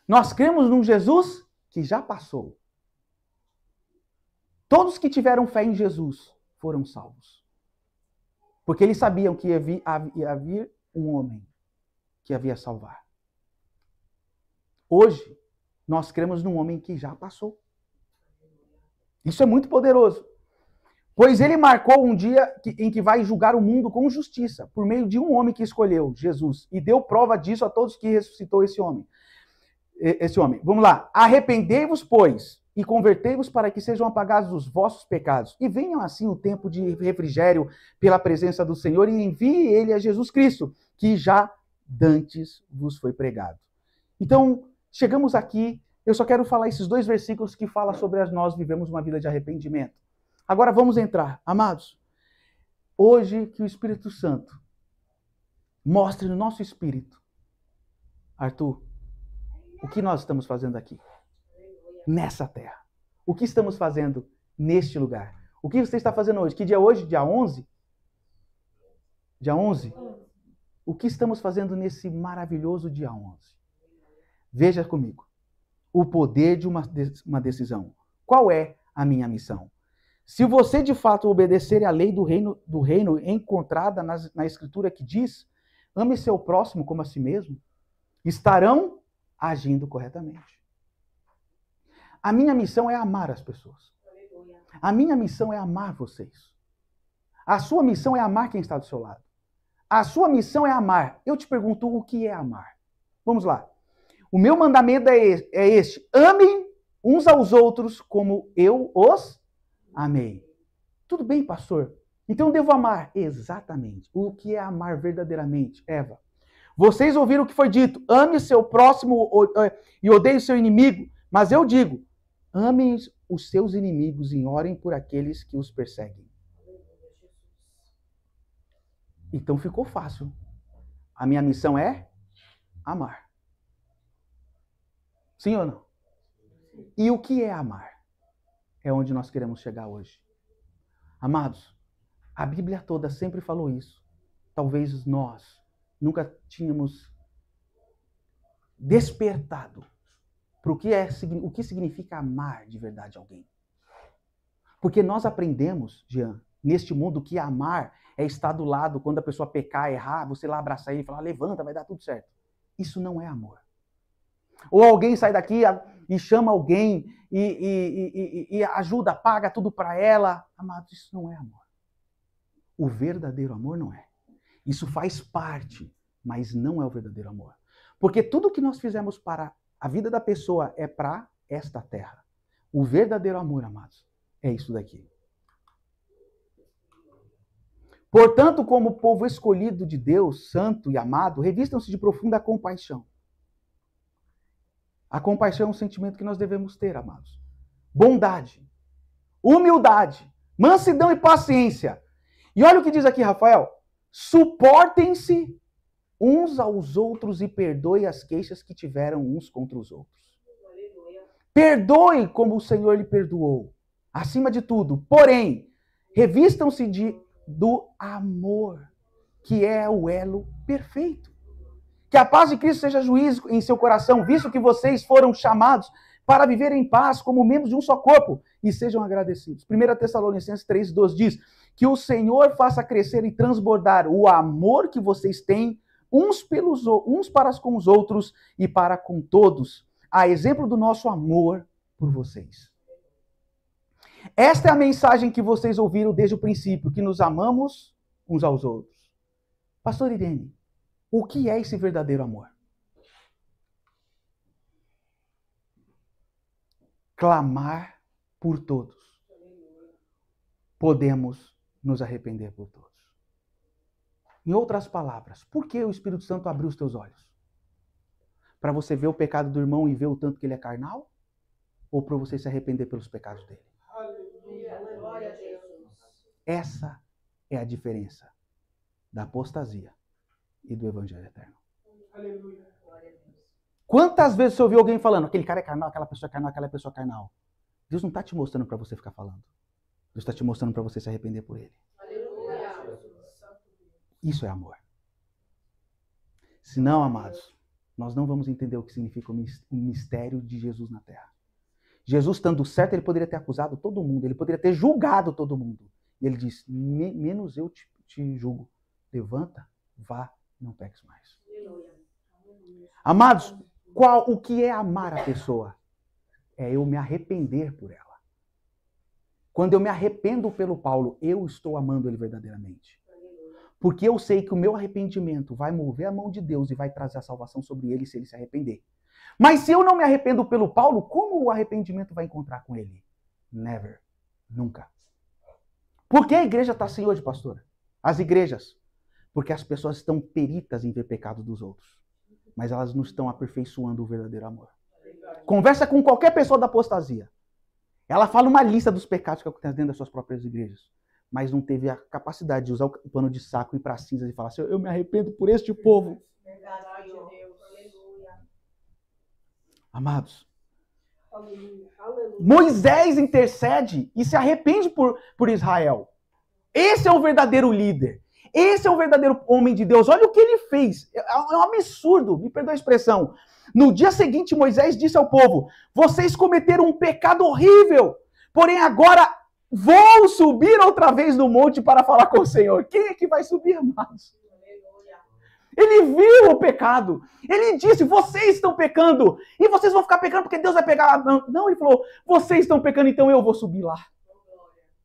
nós cremos num Jesus que já passou. Todos que tiveram fé em Jesus foram salvos. Porque eles sabiam que ia vir um homem que havia salvar. Hoje, nós cremos num homem que já passou. Isso é muito poderoso. Pois ele marcou um dia em que vai julgar o mundo com justiça, por meio de um homem que escolheu, Jesus, e deu prova disso a todos que ressuscitou esse homem. Vamos lá. Arrependei-vos, pois, e convertei-vos para que sejam apagados os vossos pecados, e venham assim o tempo de refrigério pela presença do Senhor, e envie ele a Jesus Cristo, que já dantes vos foi pregado. Então, chegamos aqui, eu só quero falar esses 2 versículos que falam sobre nós vivemos uma vida de arrependimento. Agora vamos entrar, amados. Hoje que o Espírito Santo mostre no nosso espírito, Arthur, o que nós estamos fazendo aqui, nessa terra. O que estamos fazendo neste lugar. O que você está fazendo hoje? Que dia é hoje? Dia 11? Dia 11? O que estamos fazendo nesse maravilhoso dia 11? Veja comigo. O poder de uma decisão. Qual é a minha missão? Se você de fato obedecer à lei do reino encontrada na Escritura que diz, ame seu próximo como a si mesmo, estarão agindo corretamente. A minha missão é amar as pessoas. A minha missão é amar vocês. A sua missão é amar quem está do seu lado. A sua missão é amar. Eu te pergunto, o que é amar? Vamos lá. O meu mandamento é este. Amem uns aos outros como eu os amei. Tudo bem, pastor? Então eu devo amar. Exatamente. O que é amar verdadeiramente, Eva? Vocês ouviram o que foi dito. Ame seu próximo e odeie seu inimigo. Mas eu digo, Amem os seus inimigos e orem por aqueles que os perseguem. Então ficou fácil. A minha missão é amar. Sim ou não? E o que é amar? É onde nós queremos chegar hoje. Amados, a Bíblia toda sempre falou isso. Talvez nós nunca tínhamos despertado para o que significa amar de verdade alguém. Porque nós aprendemos, Jean, neste mundo, que amar é estar do lado quando a pessoa pecar, errar, você lá abraçar ele e falar, levanta, vai dar tudo certo. Isso não é amor. Ou alguém sai daqui e chama alguém e ajuda, paga tudo para ela. Amados, isso não é amor. O verdadeiro amor não é. Isso faz parte, mas não é o verdadeiro amor. Porque tudo que nós fizemos para a vida da pessoa é para esta terra. O verdadeiro amor, amados, é isso daqui. Portanto, como povo escolhido de Deus, santo e amado, revistam-se de profunda compaixão. A compaixão é um sentimento que nós devemos ter, amados. Bondade, humildade, mansidão e paciência. E olha o que diz aqui, Rafael. Suportem-se uns aos outros e perdoe as queixas que tiveram uns contra os outros. Perdoe como o Senhor lhe perdoou. Acima de tudo, porém, revistam-se do amor, que é o elo perfeito. Que a paz de Cristo seja juízo em seu coração, visto que vocês foram chamados para viver em paz como membros de um só corpo e sejam agradecidos. 1 Tessalonicenses 3:12 diz que o Senhor faça crescer e transbordar o amor que vocês têm uns para com os outros e para com todos, a exemplo do nosso amor por vocês. Esta é a mensagem que vocês ouviram desde o princípio, que nos amamos uns aos outros. Pastor Irene, o que é esse verdadeiro amor? Clamar por todos. Podemos nos arrepender por todos. Em outras palavras, por que o Espírito Santo abriu os teus olhos? Para você ver o pecado do irmão e ver o tanto que ele é carnal? Ou para você se arrepender pelos pecados dele? Essa é a diferença da apostasia e do Evangelho eterno. Aleluia. Quantas vezes você ouviu alguém falando, aquele cara é carnal, aquela pessoa é carnal, aquela pessoa é carnal? Deus não está te mostrando para você ficar falando. Deus está te mostrando para você se arrepender por ele. Aleluia. Isso é amor. Se não, amados, nós não vamos entender o que significa o mistério de Jesus na terra. Jesus, estando certo, ele poderia ter acusado todo mundo, ele poderia ter julgado todo mundo. E ele diz, menos eu te julgo. Levanta, vá, não peques mais. Amados, o que é amar a pessoa? É eu me arrepender por ela. Quando eu me arrependo pelo Paulo, eu estou amando ele verdadeiramente. Porque eu sei que o meu arrependimento vai mover a mão de Deus e vai trazer a salvação sobre ele se ele se arrepender. Mas se eu não me arrependo pelo Paulo, como o arrependimento vai encontrar com ele? Never. Nunca. Por que a igreja está assim hoje, pastora? As igrejas. Porque as pessoas estão peritas em ver pecado dos outros. Mas elas não estão aperfeiçoando o verdadeiro amor. Conversa com qualquer pessoa da apostasia. Ela fala uma lista dos pecados que acontecem dentro das suas próprias igrejas. Mas não teve a capacidade de usar o pano de saco e ir para as cinzas e falar assim, eu me arrependo por este povo. Verdade de Deus. Aleluia. Amados, Moisés intercede e se arrepende por Israel. Esse é o verdadeiro líder. Esse é o verdadeiro homem de Deus. Olha o que ele fez. É um absurdo, me perdoa a expressão. No dia seguinte, Moisés disse ao povo, vocês cometeram um pecado horrível, porém agora vou subir outra vez no monte para falar com o Senhor. Quem é que vai subir, amados? Ele viu o pecado. Ele disse, vocês estão pecando. E vocês vão ficar pecando porque Deus vai pegar. Não, ele falou, vocês estão pecando, então eu vou subir lá.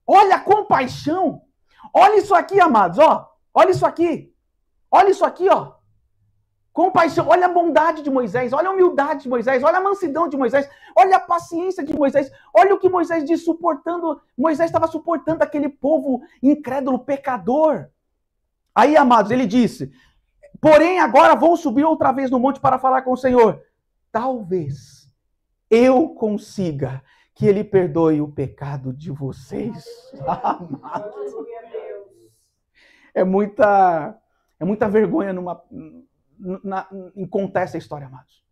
Olha a compaixão. Olha isso aqui, amados. Ó. Olha isso aqui. Olha isso aqui, ó. Compaixão. Olha a bondade de Moisés. Olha a humildade de Moisés. Olha a mansidão de Moisés. Olha a paciência de Moisés. Olha o que Moisés disse, suportando. Moisés estava suportando aquele povo incrédulo, pecador. Aí, amados, ele disse, porém agora vou subir outra vez no monte para falar com o Senhor. Talvez eu consiga que Ele perdoe o pecado de vocês. Amados. É muita vergonha em contar essa história, amados.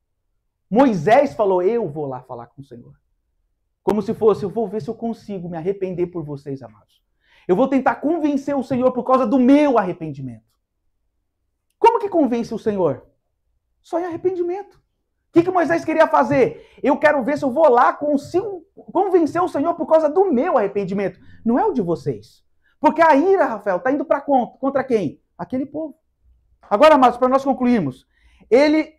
Moisés falou, eu vou lá falar com o Senhor. Como se fosse, eu vou ver se eu consigo me arrepender por vocês, amados. Eu vou tentar convencer o Senhor por causa do meu arrependimento. Como que convence o Senhor? Só em arrependimento. O que Moisés queria fazer? Eu quero ver se eu vou lá, consigo convencer o Senhor por causa do meu arrependimento. Não é o de vocês. Porque a ira, Rafael, está indo para contra quem? Aquele povo. Agora, amados, para nós concluirmos.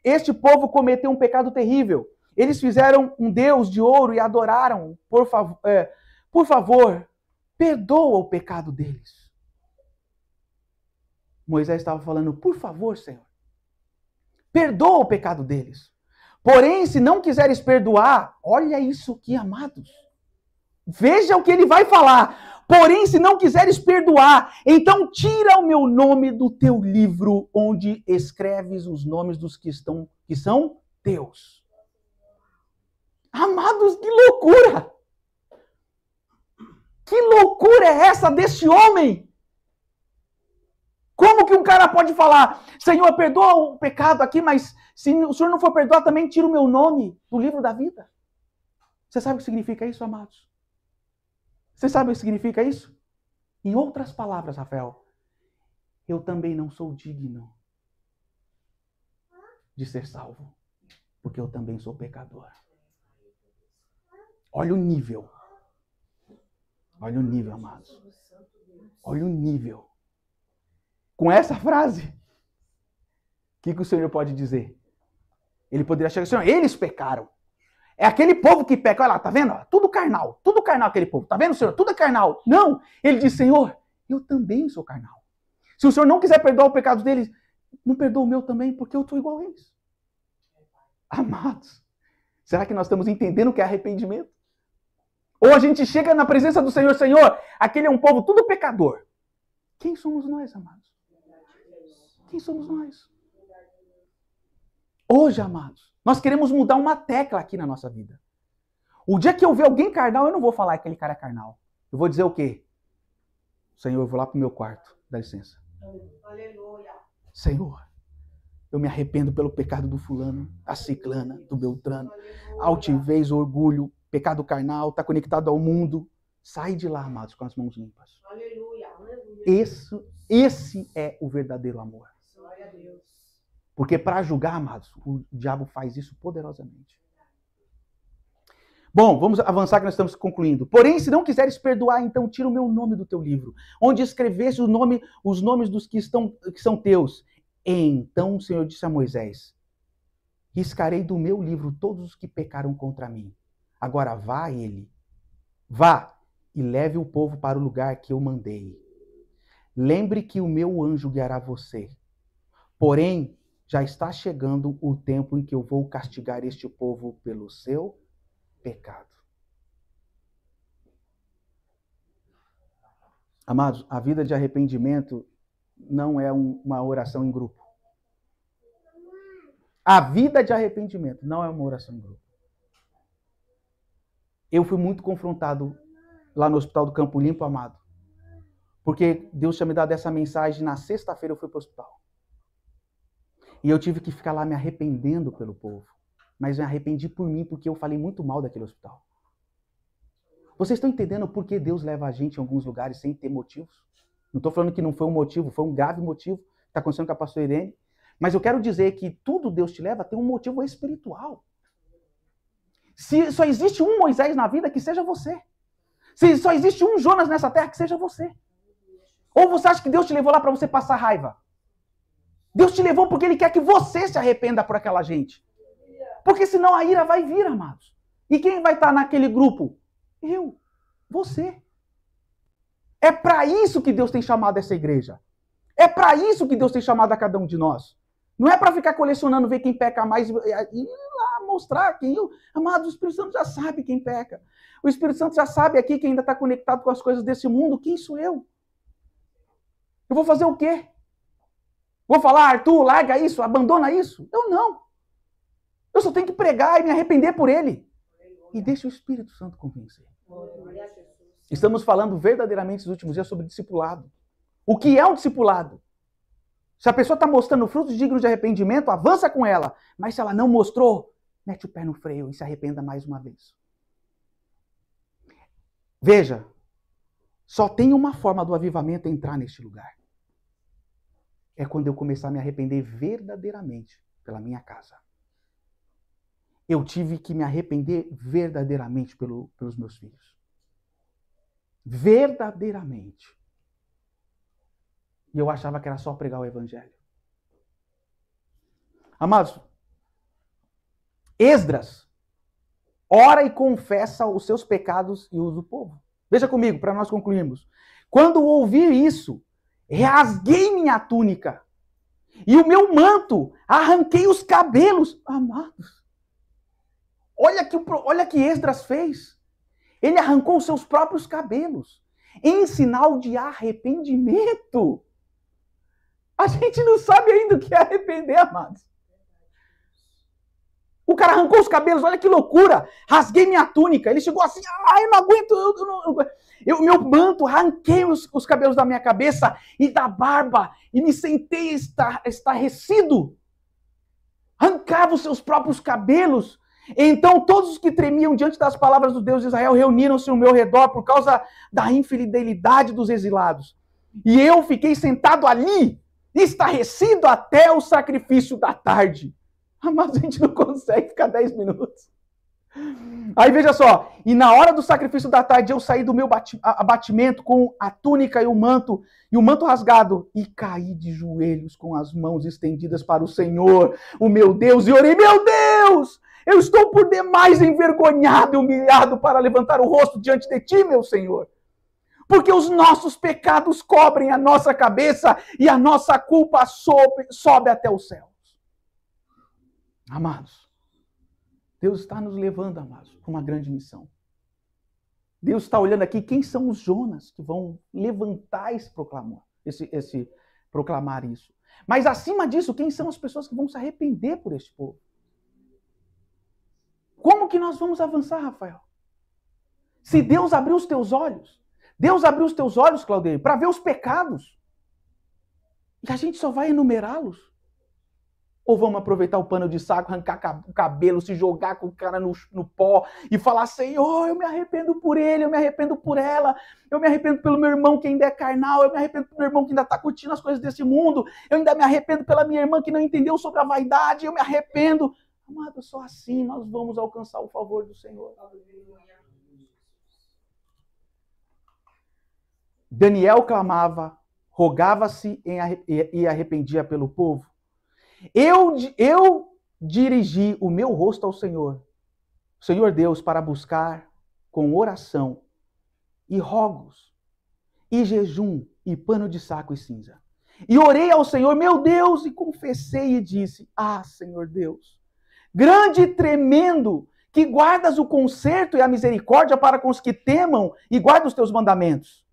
Este povo cometeu um pecado terrível. Eles fizeram um Deus de ouro e adoraram. Por favor, perdoa o pecado deles. Moisés estava falando, por favor, Senhor, perdoa o pecado deles. Porém, se não quiseres perdoar, olha isso aqui, amados. Veja o que ele vai falar. Porém, se não quiseres perdoar, então tira o meu nome do teu livro, onde escreves os nomes dos que são teus. Amados, que loucura! Que loucura é essa desse homem? Como que um cara pode falar, Senhor, perdoa o pecado aqui, mas se o Senhor não for perdoar, também tira o meu nome do livro da vida? Você sabe o que significa isso, amados? Você sabe o que significa isso? Em outras palavras, Rafael, eu também não sou digno de ser salvo, porque eu também sou pecador. Olha o nível. Olha o nível, amados. Olha o nível. Com essa frase, o que o Senhor pode dizer? Ele poderia chegar assim, eles pecaram. É aquele povo que peca, olha lá, tá vendo? Tudo carnal aquele povo. Tá vendo, Senhor? Tudo é carnal. Não, ele diz, Senhor, eu também sou carnal. Se o Senhor não quiser perdoar o pecado deles, não perdoa o meu também, porque eu estou igual a eles. Amados, será que nós estamos entendendo o que é arrependimento? Ou a gente chega na presença do Senhor, Senhor, aquele é um povo tudo pecador. Quem somos nós, amados? Quem somos nós? Hoje, amados, nós queremos mudar uma tecla aqui na nossa vida. O dia que eu ver alguém carnal, eu não vou falar que aquele cara é carnal. Eu vou dizer o quê? Senhor, eu vou lá pro meu quarto. Dá licença.
Aleluia.
Senhor, eu me arrependo pelo pecado do fulano, da ciclana, do beltrano. Altivez, orgulho, pecado carnal, está conectado ao mundo. Sai de lá, amados, com as mãos limpas.
Aleluia.
Esse é o verdadeiro amor.
Glória a Deus.
Porque para julgar, amados, o diabo faz isso poderosamente. Bom, vamos avançar que nós estamos concluindo. Porém, se não quiseres perdoar, então tira o meu nome do teu livro, onde escreveste os nomes dos que são teus. Então o Senhor disse a Moisés, riscarei do meu livro todos os que pecaram contra mim. Agora vá e leve o povo para o lugar que eu mandei. Lembre que o meu anjo guiará você. Porém, já está chegando o tempo em que eu vou castigar este povo pelo seu pecado. Amados, a vida de arrependimento não é uma oração em grupo. A vida de arrependimento não é uma oração em grupo. Eu fui muito confrontado lá no Hospital do Campo Limpo, amado. Porque Deus tinha me dado essa mensagem, na sexta-feira eu fui para o hospital. E eu tive que ficar lá me arrependendo pelo povo. Mas me arrependi por mim, porque eu falei muito mal daquele hospital. Vocês estão entendendo por que Deus leva a gente em alguns lugares sem ter motivos? Não estou falando que não foi um motivo, foi um grave motivo que está acontecendo com a pastora Irene. Mas eu quero dizer que tudo Deus te leva tem um motivo espiritual. Se só existe um Moisés na vida, que seja você. Se só existe um Jonas nessa terra, que seja você. Ou você acha que Deus te levou lá para você passar raiva? Deus te levou porque Ele quer que você se arrependa por aquela gente. Porque senão a ira vai vir, amados. E quem vai estar naquele grupo? Eu. Você. É para isso que Deus tem chamado essa igreja. É para isso que Deus tem chamado a cada um de nós. Não é para ficar colecionando, ver quem peca mais e lá mostrar quem eu... Amados, o Espírito Santo já sabe quem peca. O Espírito Santo já sabe aqui quem ainda está conectado com as coisas desse mundo. Quem sou eu? Eu vou fazer o quê? Vou falar, Arthur, larga isso, abandona isso? Eu não. Eu só tenho que pregar e me arrepender por ele. E deixa o Espírito Santo convencer.
Glória a Jesus.
Estamos falando verdadeiramente nos últimos dias sobre discipulado. O que é um discipulado? Se a pessoa está mostrando frutos dignos de arrependimento, avança com ela. Mas se ela não mostrou, mete o pé no freio e se arrependa mais uma vez. Veja, só tem uma forma do avivamento entrar neste lugar. É quando eu começar a me arrepender verdadeiramente pela minha casa. Eu tive que me arrepender verdadeiramente pelos meus filhos. Verdadeiramente. E eu achava que era só pregar o evangelho. Amados, Esdras ora e confessa os seus pecados e os do povo. Veja comigo, para nós concluirmos. Quando ouvi isso, rasguei minha túnica e o meu manto, arranquei os cabelos. Amados, olha que Esdras fez. Ele arrancou os seus próprios cabelos em sinal de arrependimento. A gente não sabe ainda o que é arrepender, amados. O cara arrancou os cabelos, olha que loucura. Rasguei minha túnica. Ele chegou assim, eu não aguento. Meu manto, arranquei os cabelos da minha cabeça e da barba. E me sentei estarrecido. Arrancava os seus próprios cabelos. Então todos os que tremiam diante das palavras do Deus de Israel reuniram-se ao meu redor por causa da infidelidade dos exilados. E eu fiquei sentado ali, estarrecido até o sacrifício da tarde. Mas a gente não consegue ficar 10 minutos. Aí veja só, e na hora do sacrifício da tarde eu saí do meu abatimento com a túnica e o manto rasgado e caí de joelhos com as mãos estendidas para o Senhor, o meu Deus, e orei, meu Deus, eu estou por demais envergonhado e humilhado para levantar o rosto diante de ti, meu Senhor. Porque os nossos pecados cobrem a nossa cabeça e a nossa culpa sobe até os céus. Amados, Deus está nos levando, amados, para uma grande missão. Deus está olhando aqui quem são os Jonas que vão levantar proclamar isso. Mas acima disso, quem são as pessoas que vão se arrepender por este povo? Como que nós vamos avançar, Rafael? Se Deus abriu os teus olhos, Claudio, para ver os pecados, e a gente só vai enumerá-los? Ou vamos aproveitar o pano de saco, arrancar o cabelo, se jogar com o cara no pó e falar, Senhor, eu me arrependo por ele, eu me arrependo por ela, eu me arrependo pelo meu irmão que ainda é carnal, eu me arrependo pelo meu irmão que ainda está curtindo as coisas desse mundo, eu ainda me arrependo pela minha irmã que não entendeu sobre a vaidade, eu me arrependo. Amado, só assim nós vamos alcançar o favor do Senhor. Daniel clamava, rogava-se e arrependia pelo povo. Eu dirigi o meu rosto ao Senhor Deus, para buscar com oração e rogos, e jejum, e pano de saco e cinza. E orei ao Senhor, meu Deus, e confessei e disse, Senhor Deus, grande e tremendo, que guardas o conserto e a misericórdia para com os que temam e guardam os teus mandamentos.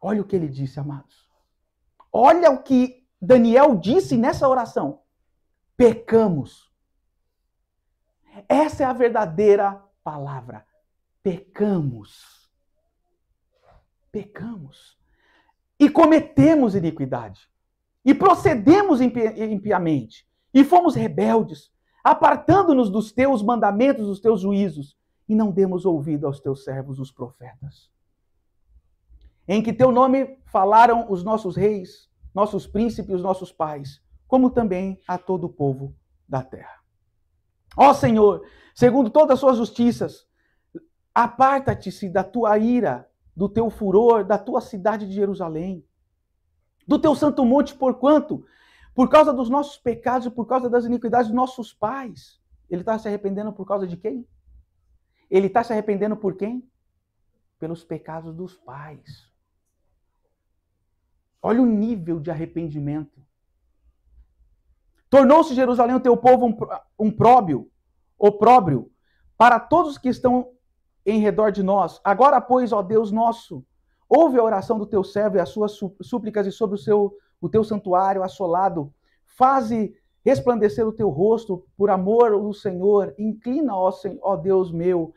Olha o que ele disse, amados. Olha o que Daniel disse nessa oração. Pecamos. Essa é a verdadeira palavra. Pecamos. Pecamos. E cometemos iniquidade. E procedemos impiamente. E fomos rebeldes, apartando-nos dos teus mandamentos, dos teus juízos. E não demos ouvido aos teus servos, os profetas. Em que teu nome falaram os nossos reis, nossos príncipes, os nossos pais, como também a todo o povo da terra. Ó Senhor, segundo todas as suas justiças, aparta-te-se da tua ira, do teu furor, da tua cidade de Jerusalém, do teu santo monte, porquanto, por causa dos nossos pecados e por causa das iniquidades dos nossos pais. Ele está se arrependendo por causa de quem? Ele está se arrependendo por quem? Pelos pecados dos pais. Olha o nível de arrependimento. Tornou-se Jerusalém o teu povo opróbrio para todos que estão em redor de nós. Agora, pois, ó Deus nosso, ouve a oração do teu servo e as suas súplicas e sobre o teu santuário assolado. Faze resplandecer o teu rosto por amor do Senhor. Inclina, ó Deus meu,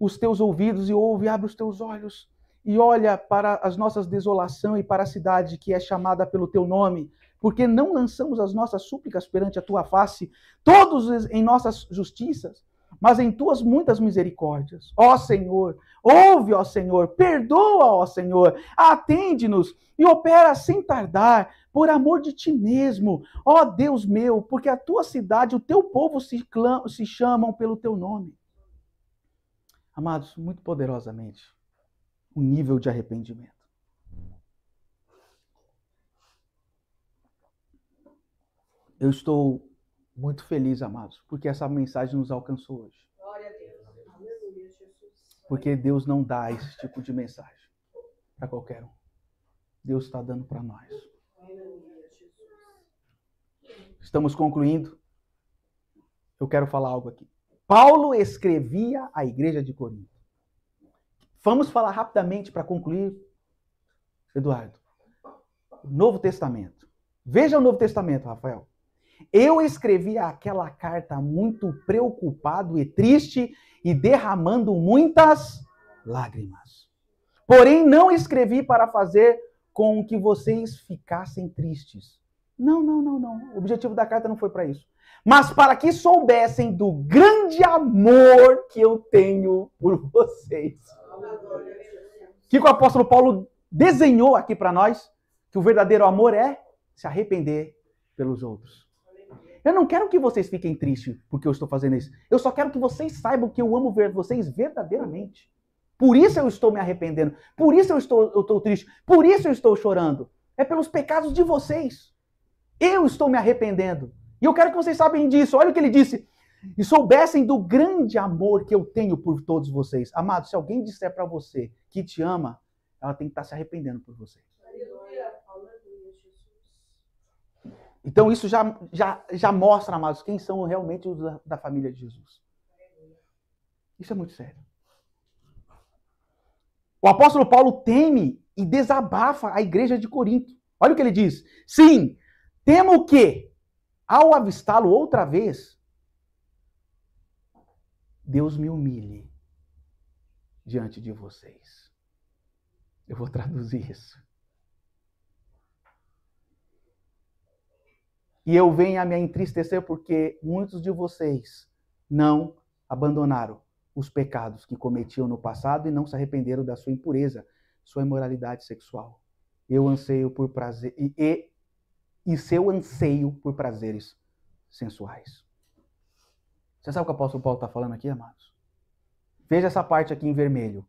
os teus ouvidos e ouve, abre os teus olhos e olha para as nossas desolações e para a cidade que é chamada pelo teu nome, porque não lançamos as nossas súplicas perante a tua face, todos em nossas justiças, mas em tuas muitas misericórdias. Ó Senhor, ouve, ó Senhor, perdoa, ó Senhor, atende-nos e opera sem tardar, por amor de ti mesmo, ó Deus meu, porque a tua cidade, o teu povo se chamam pelo teu nome. Amados, muito poderosamente, o nível de arrependimento. Eu estou muito feliz, amados, porque essa mensagem nos alcançou hoje.
Glória a Deus. Aleluia, Jesus.
Porque Deus não dá esse tipo de mensagem para qualquer um. Deus está dando para nós.
Aleluia, Jesus.
Estamos concluindo. Eu quero falar algo aqui. Paulo escrevia à igreja de Corinto. Vamos falar rapidamente para concluir, Eduardo. Novo Testamento. Veja o Novo Testamento, Rafael. Eu escrevi aquela carta muito preocupado e triste e derramando muitas lágrimas. Porém, não escrevi para fazer com que vocês ficassem tristes. Não. O objetivo da carta não foi para isso. Mas para que soubessem do grande amor que eu tenho por vocês. O que o apóstolo Paulo desenhou aqui para nós? Que o verdadeiro amor é se arrepender pelos outros. Eu não quero que vocês fiquem tristes porque eu estou fazendo isso. Eu só quero que vocês saibam que eu amo ver vocês verdadeiramente. Por isso eu estou me arrependendo. Por isso eu estou triste. Por isso eu estou chorando. É pelos pecados de vocês. Eu estou me arrependendo. E eu quero que vocês saibam disso. Olha o que ele disse. E soubessem do grande amor que eu tenho por todos vocês. Amado, se alguém disser para você que te ama, ela tem que estar se arrependendo por você. Então isso já mostra, amados, quem são realmente os da família de Jesus. Isso é muito sério. O apóstolo Paulo teme e desabafa a igreja de Corinto. Olha o que ele diz. Sim, temo que, ao avistá-lo outra vez, Deus me humilhe diante de vocês. Eu vou traduzir isso. E eu venho a me entristecer porque muitos de vocês não abandonaram os pecados que cometiam no passado e não se arrependeram da sua impureza, sua imoralidade sexual. Eu anseio por prazer e seu anseio por prazeres sensuais. Você sabe o que o apóstolo Paulo está falando aqui, amados? Veja essa parte aqui em vermelho.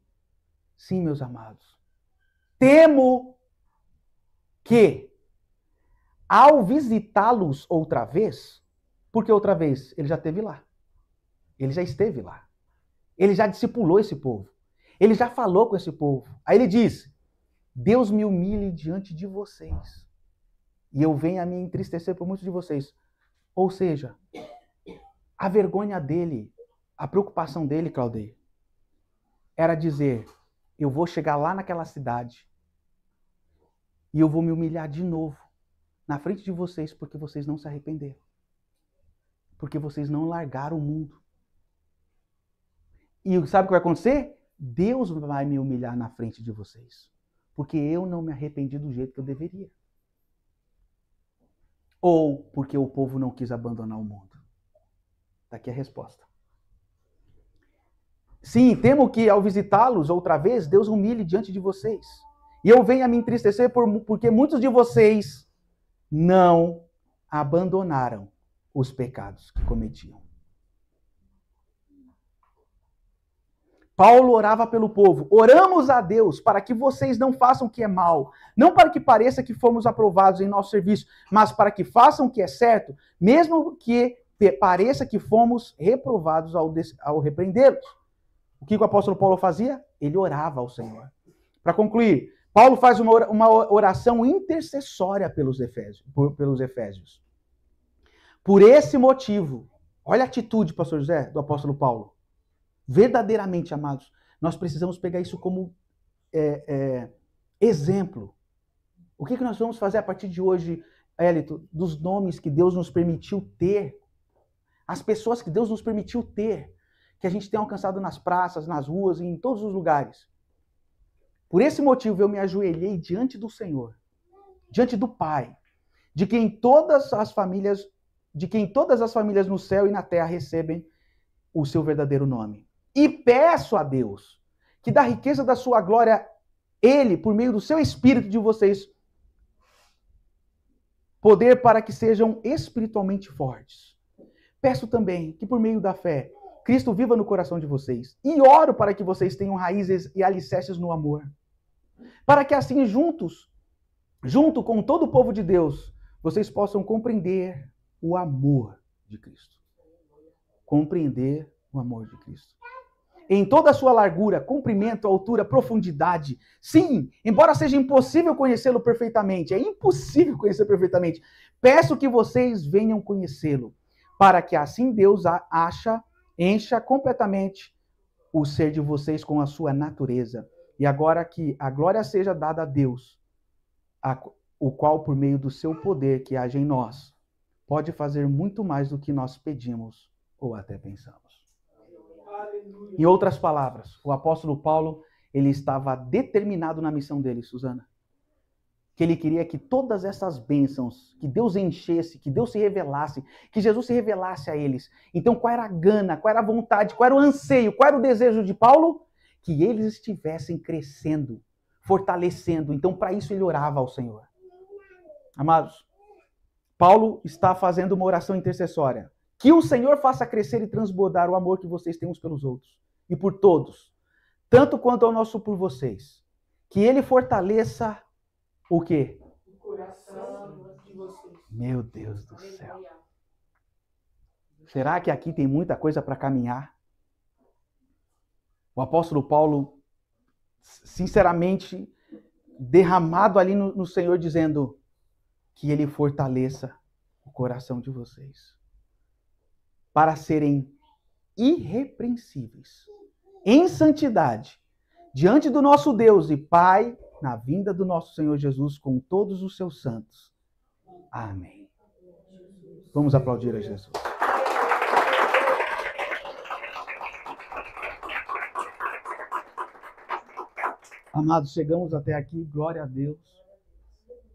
Sim, meus amados. Temo que, ao visitá-los outra vez, porque outra vez ele já esteve lá. Ele já esteve lá. Ele já discipulou esse povo. Ele já falou com esse povo. Aí ele diz, Deus me humilhe diante de vocês. E eu venho a me entristecer por muitos de vocês. Ou seja, a vergonha dele, a preocupação dele, Claudeia, era dizer, eu vou chegar lá naquela cidade e eu vou me humilhar de novo na frente de vocês porque vocês não se arrependeram. Porque vocês não largaram o mundo. E sabe o que vai acontecer? Deus vai me humilhar na frente de vocês. Porque eu não me arrependi do jeito que eu deveria. Ou porque o povo não quis abandonar o mundo. Está aqui a resposta. Sim, temo que ao visitá-los outra vez, Deus humilhe diante de vocês. E eu venho a me entristecer porque muitos de vocês não abandonaram os pecados que cometiam. Paulo orava pelo povo. Oramos a Deus para que vocês não façam o que é mal. Não para que pareça que fomos aprovados em nosso serviço, mas para que façam o que é certo, mesmo que pareça que fomos reprovados ao repreendê-los. O que o apóstolo Paulo fazia? Ele orava ao Senhor. Para concluir, Paulo faz uma oração intercessória pelos Efésios. Por esse motivo, olha a atitude, pastor José, do apóstolo Paulo. Verdadeiramente, amados, nós precisamos pegar isso como exemplo. O que nós vamos fazer a partir de hoje, Hélito, dos nomes que Deus nos permitiu ter, as pessoas que Deus nos permitiu ter, que a gente tem alcançado nas praças, nas ruas e em todos os lugares. Por esse motivo eu me ajoelhei diante do Senhor, diante do Pai, de quem todas as famílias no céu e na terra recebem o seu verdadeiro nome. E peço a Deus que da riqueza da sua glória, Ele, por meio do seu Espírito de vocês, poder para que sejam espiritualmente fortes. Peço também que por meio da fé, Cristo viva no coração de vocês. E oro para que vocês tenham raízes e alicerces no amor. Para que assim junto com todo o povo de Deus, vocês possam compreender o amor de Cristo. Compreender o amor de Cristo. Em toda a sua largura, comprimento, altura, profundidade. Sim, embora seja impossível conhecê-lo perfeitamente, é impossível conhecer perfeitamente. Peço que vocês venham conhecê-lo, para que assim Deus encha completamente o ser de vocês com a sua natureza. E agora que a glória seja dada a Deus, o qual, por meio do seu poder que age em nós, pode fazer muito mais do que nós pedimos ou até pensamos. Em outras palavras, o apóstolo Paulo, ele estava determinado na missão dele, Suzana. Que ele queria que todas essas bênçãos, que Deus enchesse, que Deus se revelasse, que Jesus se revelasse a eles. Então, qual era a gana, qual era a vontade, qual era o anseio, qual era o desejo de Paulo? Que eles estivessem crescendo, fortalecendo. Então, para isso ele orava ao Senhor. Amados, Paulo está fazendo uma oração intercessória. Que o Senhor faça crescer e transbordar o amor que vocês têm uns pelos outros. E por todos. Tanto quanto ao nosso por vocês. Que ele fortaleça o quê?
O coração de vocês.
Meu Deus do céu. Será que aqui tem muita coisa para caminhar? O apóstolo Paulo, sinceramente, derramado ali no Senhor, dizendo que ele fortaleça o coração de vocês. Para serem irrepreensíveis, em santidade, diante do nosso Deus e Pai, na vinda do nosso Senhor Jesus com todos os seus santos. Amém. Vamos aplaudir a Jesus. Amados, chegamos até aqui, glória a Deus.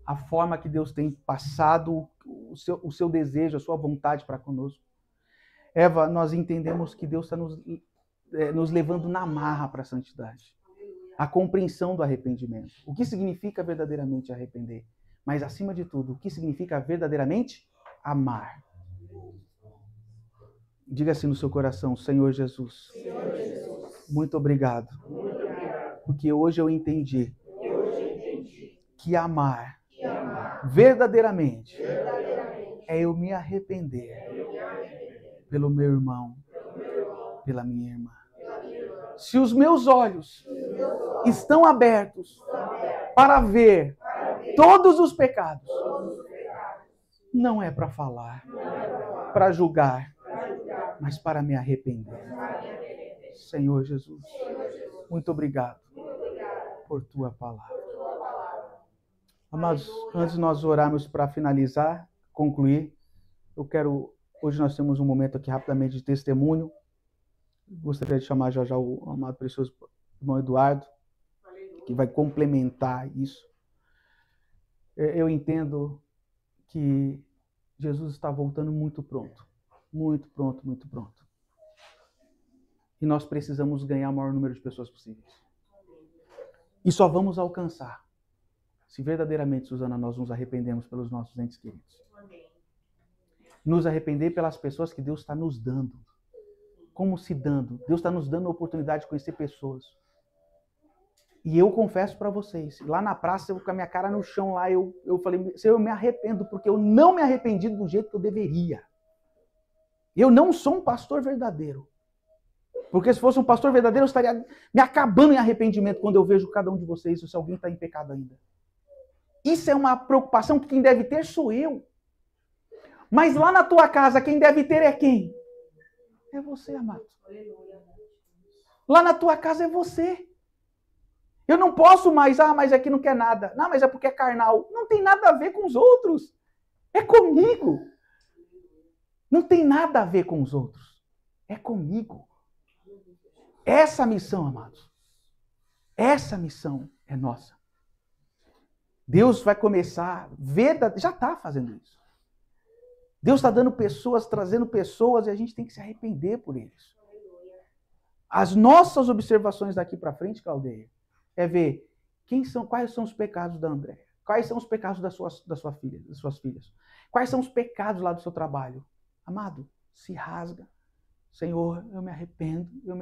A forma que Deus tem passado o seu desejo, a sua vontade para conosco. Eva, nós entendemos que Deus está nos levando na marra para a santidade. A compreensão do arrependimento. O que significa verdadeiramente arrepender? Mas, acima de tudo, o que significa verdadeiramente amar? Diga assim no seu coração, Senhor Jesus, muito obrigado. Porque hoje eu entendi que amar verdadeiramente é eu me arrepender pelo meu irmão, pela minha irmã. Se os meus olhos estão abertos para ver todos os pecados, não é para falar, para julgar, mas para me arrepender. Senhor Jesus, muito obrigado por tua palavra. Amados, antes de nós orarmos para finalizar, concluir, hoje nós temos um momento aqui rapidamente de testemunho. Gostaria de chamar já o amado precioso irmão Eduardo, que vai complementar isso. Eu entendo que Jesus está voltando muito pronto. Muito pronto, muito pronto. E nós precisamos ganhar o maior número de pessoas possíveis. E só vamos alcançar se verdadeiramente, Suzana, nós nos arrependemos pelos nossos entes queridos. Nos arrepender pelas pessoas que Deus está nos dando. Como se dando? Deus está nos dando a oportunidade de conhecer pessoas. E eu confesso para vocês, lá na praça, eu com a minha cara no chão lá, eu falei, Senhor, eu me arrependo, porque eu não me arrependi do jeito que eu deveria. Eu não sou um pastor verdadeiro. Porque se fosse um pastor verdadeiro, eu estaria me acabando em arrependimento quando eu vejo cada um de vocês, se alguém está em pecado ainda. Isso é uma preocupação que quem deve ter sou eu. Mas lá na tua casa, quem deve ter é quem? É você, amado. Lá na tua casa é você. Eu não posso mais, mas aqui não quer nada. Não, mas é porque é carnal. Não tem nada a ver com os outros. É comigo. Não tem nada a ver com os outros. É comigo. Essa missão, amados, essa missão é nossa. Deus vai começar, já está fazendo isso. Deus está dando pessoas, trazendo pessoas, e a gente tem que se arrepender por eles. As nossas observações daqui para frente, Caldeia, é ver quais são os pecados da Andréia, quais são os pecados das suas filhas, quais são os pecados lá do seu trabalho. Amado, se rasga. Senhor, eu me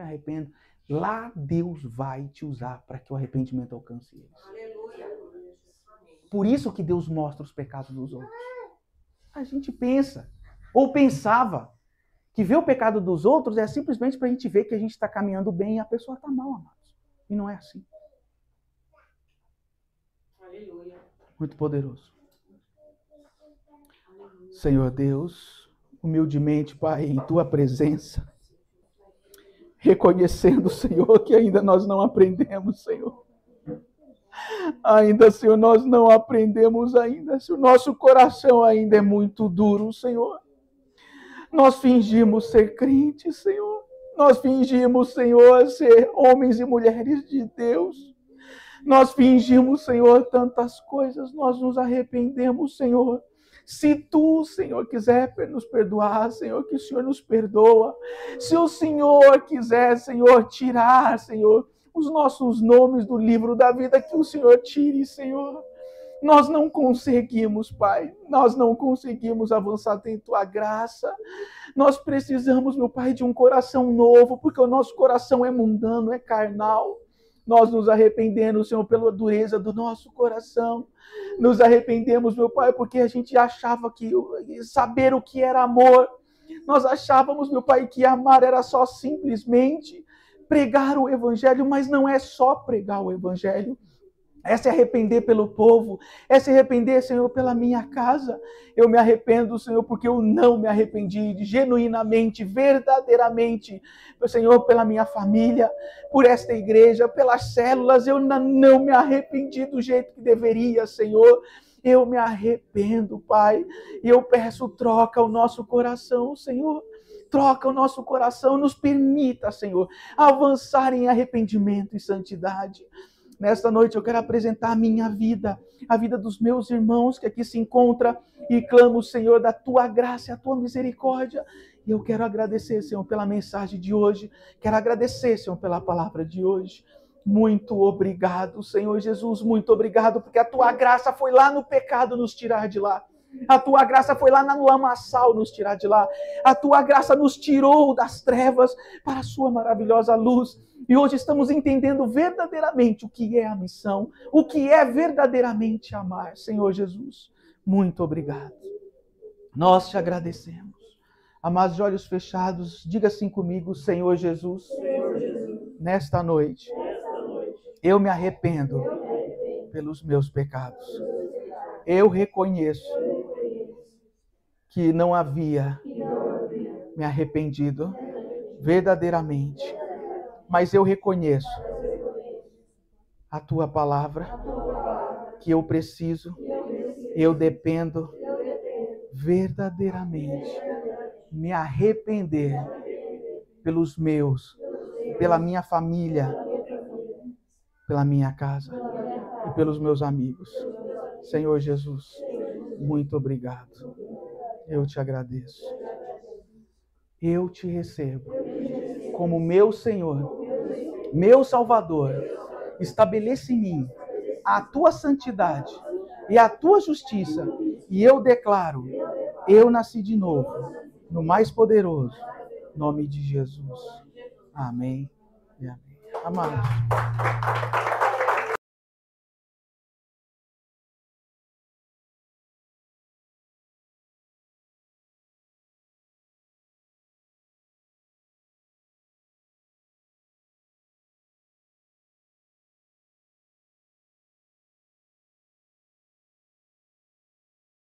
arrependo. Lá Deus vai te usar para que o arrependimento alcance eles.
Aleluia.
Por isso que Deus mostra os pecados dos outros. A gente pensa, ou pensava, que ver o pecado dos outros é simplesmente para a gente ver que a gente está caminhando bem e a pessoa está mal, amados. E não é assim.
Aleluia.
Muito poderoso. Senhor Deus, humildemente, Pai, em Tua presença, reconhecendo, Senhor, que ainda nós não aprendemos, Senhor. Ainda, Senhor, nós não aprendemos ainda. Se o nosso coração ainda é muito duro, Senhor. Nós fingimos ser crentes, Senhor. Nós fingimos, Senhor, ser homens e mulheres de Deus. Nós fingimos, Senhor, tantas coisas. Nós nos arrependemos, Senhor. Se Tu, Senhor, quiser nos perdoar, Senhor, que o Senhor nos perdoa. Se o Senhor quiser, Senhor, tirar, Senhor, os nossos nomes do livro da vida, que o Senhor tire, Senhor. Nós não conseguimos, Pai. Nós não conseguimos avançar em Tua graça. Nós precisamos, meu Pai, de um coração novo, porque o nosso coração é mundano, é carnal. Nós nos arrependemos, Senhor, pela dureza do nosso coração. Nos arrependemos, meu Pai, porque a gente achava que saber o que era amor. Nós achávamos, meu Pai, que amar era só simplesmente pregar o Evangelho, mas não é só pregar o Evangelho. É se arrepender pelo povo, é se arrepender, Senhor, pela minha casa. Eu me arrependo, Senhor, porque eu não me arrependi genuinamente, verdadeiramente, Senhor, pela minha família, por esta igreja, pelas células. Eu não me arrependi do jeito que deveria, Senhor. Eu me arrependo, Pai, e eu peço, troca o nosso coração, Senhor. Troca o nosso coração, nos permita, Senhor, avançar em arrependimento e santidade. Nesta noite eu quero apresentar a minha vida, a vida dos meus irmãos que aqui se encontram e clamo, Senhor, da Tua graça e a Tua misericórdia. E eu quero agradecer, Senhor, pela mensagem de hoje. Quero agradecer, Senhor, pela palavra de hoje. Muito obrigado, Senhor Jesus, muito obrigado, porque a Tua graça foi lá no pecado nos tirar de lá. A Tua graça foi lá no lamaçal nos tirar de lá. A Tua graça nos tirou das trevas para a Sua maravilhosa luz. E hoje estamos entendendo verdadeiramente o que é a missão, o que é verdadeiramente amar. Senhor Jesus, muito obrigado. Nós te agradecemos. Amados, de olhos fechados, diga assim comigo, Senhor Jesus, nesta noite, eu me arrependo pelos meus pecados. Eu reconheço que não havia me arrependido verdadeiramente. Mas eu reconheço a Tua palavra, que eu preciso, eu dependo verdadeiramente me arrepender pelos meus, pela minha família, pela minha casa e pelos meus amigos. Senhor Jesus, muito obrigado. Eu te agradeço. Eu te recebo como meu Senhor, meu Salvador. Estabelece em mim a Tua santidade e a Tua justiça. E eu declaro, eu nasci de novo, no mais poderoso nome de Jesus. Amém e amém. Amados.